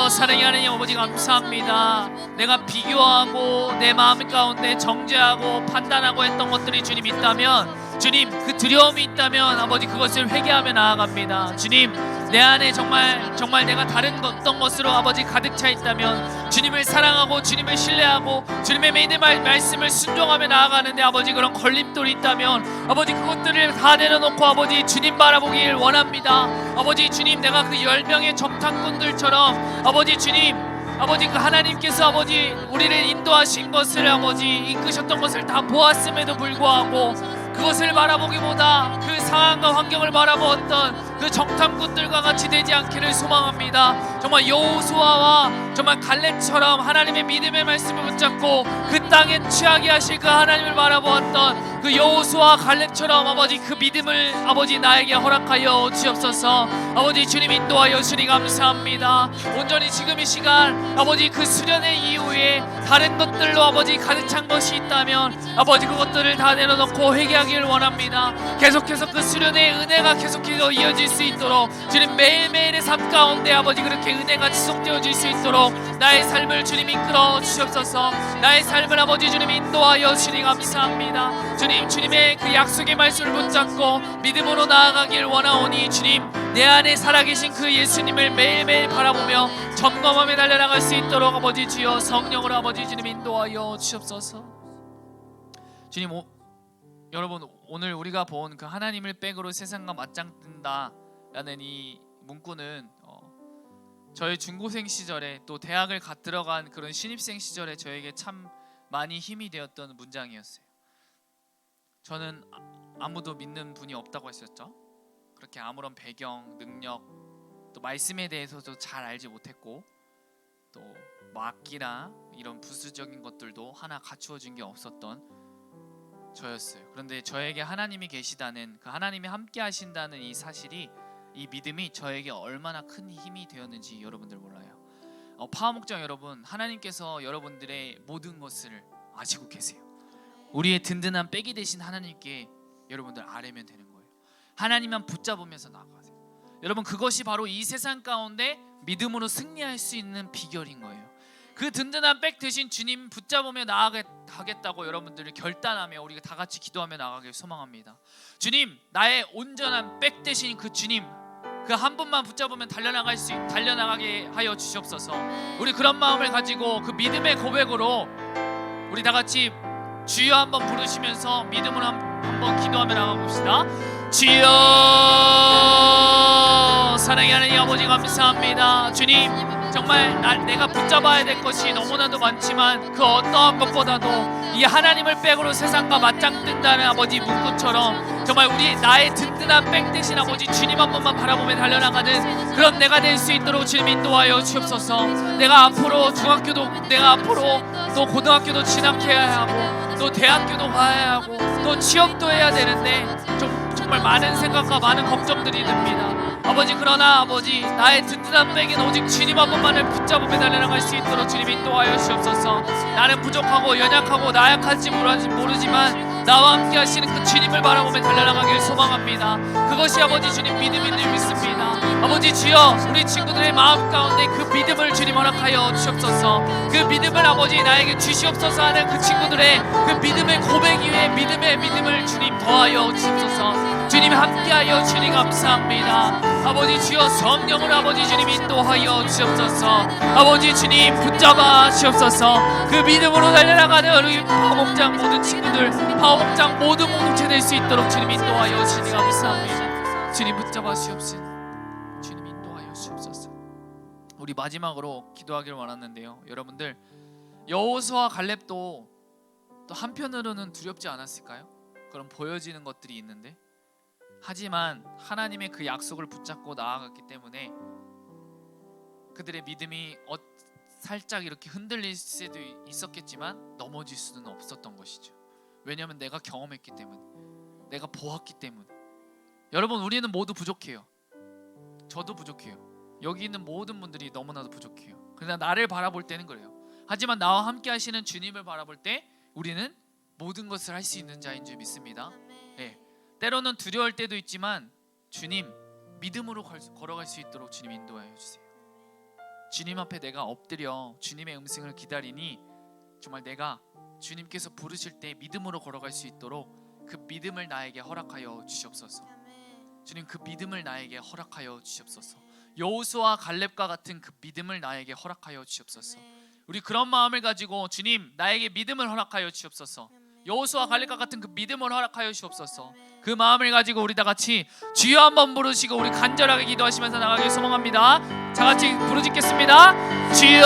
사랑의 하나님 아버지 감사합니다. 내가 비교하고 내 마음 가운데 정죄하고 판단하고 했던 것들이 주님 있다면, 주님 그 두려움이 있다면 아버지 그것을 회개하며 나아갑니다. 주님 내 안에 정말 내가 다른 어떤 것으로 아버지 가득 차 있다면, 주님을 사랑하고 주님을 신뢰하고 주님의 믿음의 말씀을 순종하며 나아가는데 아버지 그런 걸림돌이 있다면 아버지 그것들을 다 내려놓고 아버지 주님 바라보길 원합니다. 아버지 주님 내가 그 10명의 정탐꾼들처럼 아버지 주님 아버지 그 하나님께서 아버지 우리를 인도하신 것을 아버지 이끄셨던 것을 다 보았음에도 불구하고 그것을 바라보기보다 그 상황과 환경을 바라보았던 그 정탐꾼들과 같이 되지 않기를 소망합니다. 정말 여호수아와 정말 갈렙처럼 하나님의 믿음의 말씀을 붙잡고 그 땅에 취하게 하실 그 하나님을 바라보았던 그 여호수아 갈렙처럼 아버지 그 믿음을 아버지 나에게 허락하여 주옵소서. 아버지 주님 인도하여 주니 감사합니다. 온전히 지금 이 시간 아버지 그 수련의 이후에 다른 것들로 아버지 가득 찬 것이 있다면 아버지 그것들을 다 내려놓고 회개하기를 원합니다. 계속해서 그 수련의 은혜가 계속해서 이어질 수 있도록 주님 매일매일의 삶 가운데 아버지 그렇게 은혜가 지속되어질 수 있도록 나의 삶을 주님 이끌어 주옵소서. 나의 삶을 아버지 주님 인도하여 주니 감사합니다. 주님의 그 약속의 말씀을 붙잡고 믿음으로 나아가길 원하오니 주님 내 안에 살아계신 그 예수님을 매일매일 바라보며 점검하며 달려나갈 수 있도록 아버지 주여 성령으로 아버지 주님 인도하여 주옵소서. 주님 여러분 오늘 우리가 본 그 하나님을 백으로 세상과 맞짱뜬다 라는 이 문구는 저의 중고생 시절에 또 대학을 갓 들어간 그런 신입생 시절에 저에게 참 많이 힘이 되었던 문장이었어요. 저는 아무도 믿는 분이 없다고 했었죠. 그렇게 아무런 배경, 능력, 또 말씀에 대해서도 잘 알지 못했고 또 악기나 이런 부수적인 것들도 하나 갖추어진 게 없었던 저였어요. 그런데 저에게 하나님이 계시다는 그 하나님이 함께 하신다는 이 사실이 이 믿음이 저에게 얼마나 큰 힘이 되었는지 여러분들 몰라요. 파워목장 여러분, 하나님께서 여러분들의 모든 것을 아시고 계세요. 우리의 든든한 백이 되신 하나님께 여러분들 아뢰면 되는 거예요. 하나님만 붙잡으면서 나아가세요. 여러분, 그것이 바로 이 세상 가운데 믿음으로 승리할 수 있는 비결인 거예요. 그 든든한 백 대신 주님 붙잡으며 나아가겠다고 여러분들이 결단하며 우리가 다 같이 기도하며 나가길 소망합니다. 주님, 나의 온전한 백 대신 그 주님, 그 한 분만 붙잡으면 달려나가게 하여 주시옵소서. 우리 그런 마음을 가지고 그 믿음의 고백으로 우리 다 같이 주여 한번 부르시면서 믿음으로 한번 기도하며 나가봅시다. 주여, 사랑의 하나님 아버지 감사합니다. 주님, 정말 내가 붙잡아야 될 것이 너무나도 많지만 그 어떠한 것보다도 이 하나님을 백으로 세상과 맞짱 뜬다는 아버지 문구처럼 정말 나의 든든한 백 대신 아버지 주님 한 번만 바라보며 달려나가는 그런 내가 될 수 있도록 주님 인도하여 주옵소서. 내가 앞으로 또 고등학교도 진학해야 하고 또 대학교도 가야 하고 또 취업도 해야 되는데 정말 많은 생각과 많은 걱정들이 듭니다. 아버지, 그러나 아버지, 나의 든든한 백인 오직 주님 한 분만을 붙잡으며 달려나갈 수 있도록 주님 인도하여 주옵소서. 나는 부족하고 연약하고 나약할지 모르지만 나와 함께 하시는 그 주님을 바라보며 달려나가길 소망합니다. 그것이 아버지 주님 믿음인 줄 믿습니다. 아버지 주여, 우리 친구들의 마음 가운데 그 믿음을 주님 허락하여 주옵소서. 그 믿음을 아버지 나에게 주시옵소서 하는 그 친구들의 그 믿음의 고백 위에 믿음을 주님 더하여 주옵소서. 주님 함께하여 주님 감사합니다. 아버지 주여, 성령을 아버지 주님 인도하여 주옵소서. 아버지 주님 붙잡아 주옵소서. 그 믿음으로 달려나가는 우리 파업목장 모든 친구들, 파업목장 모든 공동체 될 수 있도록 주님 인도하여 주님 감사합니다. 주님 붙잡아 주옵소서. 주님 인도하여 주옵소서. 우리 마지막으로 기도하기를 원하는데요, 여러분들, 여호수아와 갈렙도 또 한편으로는 두렵지 않았을까요? 그런 보여지는 것들이 있는데, 하지만 하나님의 그 약속을 붙잡고 나아갔기 때문에 그들의 믿음이 살짝 이렇게 흔들릴 수도 있었겠지만 넘어질 수는 없었던 것이죠. 왜냐하면 내가 경험했기 때문에, 내가 보았기 때문에. 여러분, 우리는 모두 부족해요. 저도 부족해요. 여기 있는 모든 분들이 너무나도 부족해요. 그러나 나를 바라볼 때는 그래요. 하지만 나와 함께 하시는 주님을 바라볼 때 우리는 모든 것을 할 수 있는 자인 줄 믿습니다. 네. 때로는 두려울 때도 있지만 주님, 믿음으로 걸어갈 수 있도록 주님 인도하여 주세요. 주님 앞에 내가 엎드려 주님의 음성을 기다리니 정말 내가 주님께서 부르실 때 믿음으로 걸어갈 수 있도록 그 믿음을 나에게 허락하여 주시옵소서. 주님, 그 믿음을 나에게 허락하여 주시옵소서. 여호수아와 갈렙과 같은 그 믿음을 나에게 허락하여 주시옵소서. 우리 그런 마음을 가지고 주님, 나에게 믿음을 허락하여 주시옵소서. 여호수아와 갈렙과 같은 그 믿음을 허락하여 주옵소서. 그 마음을 가지고 우리 다 같이 주여 한번 부르시고 우리 간절하게 기도하시면서 나가길 소망합니다. 다 같이 부르짖겠습니다. 주여,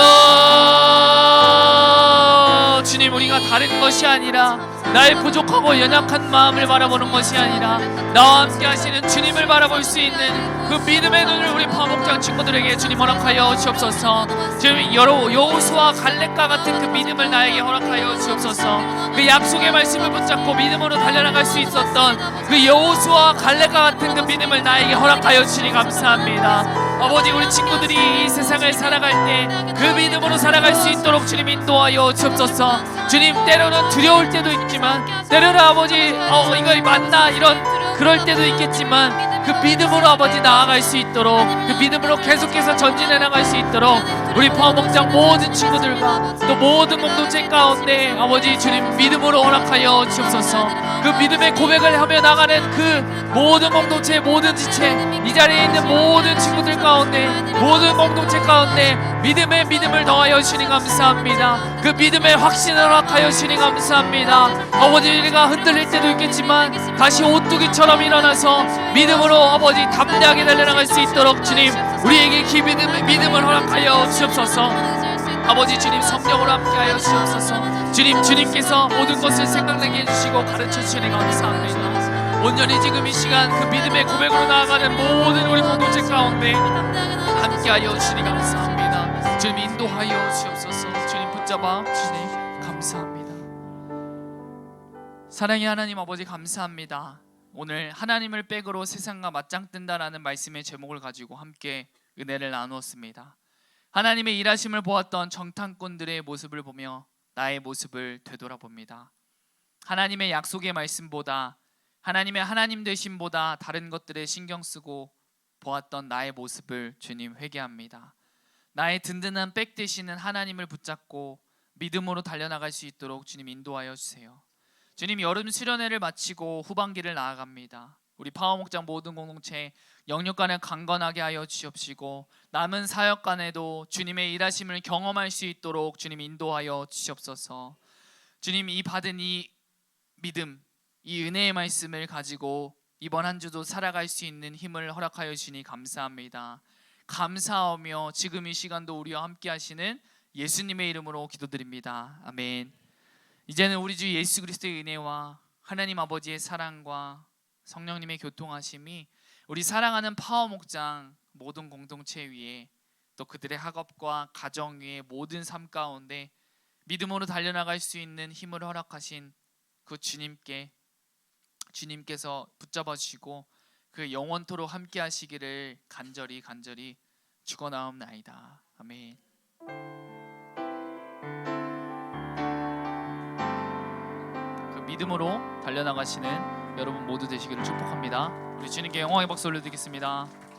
주님, 우리가 다른 것이 아니라 나의 부족하고 연약한 마음을 바라보는 것이 아니라 나와 함께 하시는 주님을 바라볼 수 있는 그 믿음의 눈을 우리 파목장 친구들에게 주님 허락하여 주옵소서. 주님, 여호수아와 갈렙과 같은 그 믿음을 나에게 허락하여 주옵소서. 그 약속의 말씀을 붙잡고 믿음으로 달려나갈 수 있었던 그 여호수아와 갈렙과 같은 그 믿음을 나에게 허락하여 주시니 감사합니다. 아버지, 우리 친구들이 이 세상을 살아갈 때 그 믿음으로 살아갈 수 있도록 주님 인도하여 주옵소서. 주님, 때로는 두려울 때도 있지만 때로는 아버지 이거 맞나 그럴 때도 있겠지만 그 믿음으로 아버지 나아갈 수 있도록, 그 믿음으로 계속해서 전진해 나갈 수 있도록 우리 파목장 모든 친구들과 또 모든 공동체 가운데 아버지 주님 믿음으로 허락하여 주옵소서. 그 믿음의 고백을 하며 나가는 그 모든 공동체, 모든 지체, 이 자리에 있는 모든 친구들 가운데, 모든 공동체 가운데 믿음의 믿음을 더하여 주시니 감사합니다. 그 믿음의 확신을 허락하여 주시니 감사합니다. 아버지, 우리가 흔들릴 때도 있겠지만 다시 오뚜기처럼 일어나서 믿음으로 아버지 담대하게 달려나갈 수 있도록 주님 우리에게 믿음을 허락하여 주옵소서. 아버지 주님, 성령으로 함께하여 주옵소서. 주님께서 모든 것을 생각나게 해주시고 가르쳐 주시니 감사합니다. 온전히 지금 이 시간 그 믿음의 고백으로 나아가는 모든 우리 공동체 가운데 함께하여 주시니 감사합니다. 주님 인도하여 주옵소서. 주님 붙잡아 주시니 감사합니다. 사랑의 하나님 아버지 감사합니다. 오늘 하나님을 백으로 세상과 맞짱 뜬다라는 말씀의 제목을 가지고 함께 은혜를 나누었습니다. 하나님의 일하심을 보았던 정탐꾼들의 모습을 보며 나의 모습을 되돌아봅니다. 하나님의 약속의 말씀보다, 하나님의 하나님 되심보다 다른 것들에 신경 쓰고 보았던 나의 모습을 주님 회개합니다. 나의 든든한 백 되시는 하나님을 붙잡고 믿음으로 달려나갈 수 있도록 주님 인도하여 주세요. 주님, 여름 수련회를 마치고 후반기를 나아갑니다. 우리 파워목장 모든 공동체 영육간을 강건하게 하여 주시옵시고 남은 사역간에도 주님의 일하심을 경험할 수 있도록 주님 인도하여 주시옵소서. 주님, 이 받은 이 믿음, 이 은혜의 말씀을 가지고 이번 한 주도 살아갈 수 있는 힘을 허락하여 주시니 감사합니다. 감사하며 지금 이 시간도 우리와 함께 하시는 예수님의 이름으로 기도드립니다. 아멘. 이제는 우리 주 예수 그리스도의 은혜와 하나님 아버지의 사랑과 성령님의 교통하심이 우리 사랑하는 파워목장 모든 공동체 위에 또 그들의 학업과 가정 위에 모든 삶 가운데 믿음으로 달려나갈 수 있는 힘을 허락하신 그 주님께서 붙잡아 주시고 그 영원토록 함께 하시기를 간절히 축원하옵나이다. 아멘. 그 믿음으로 달려나가시는 여러분 모두 되시기를 축복합니다. 우리 주님께 영광의 박수 올려드리겠습니다.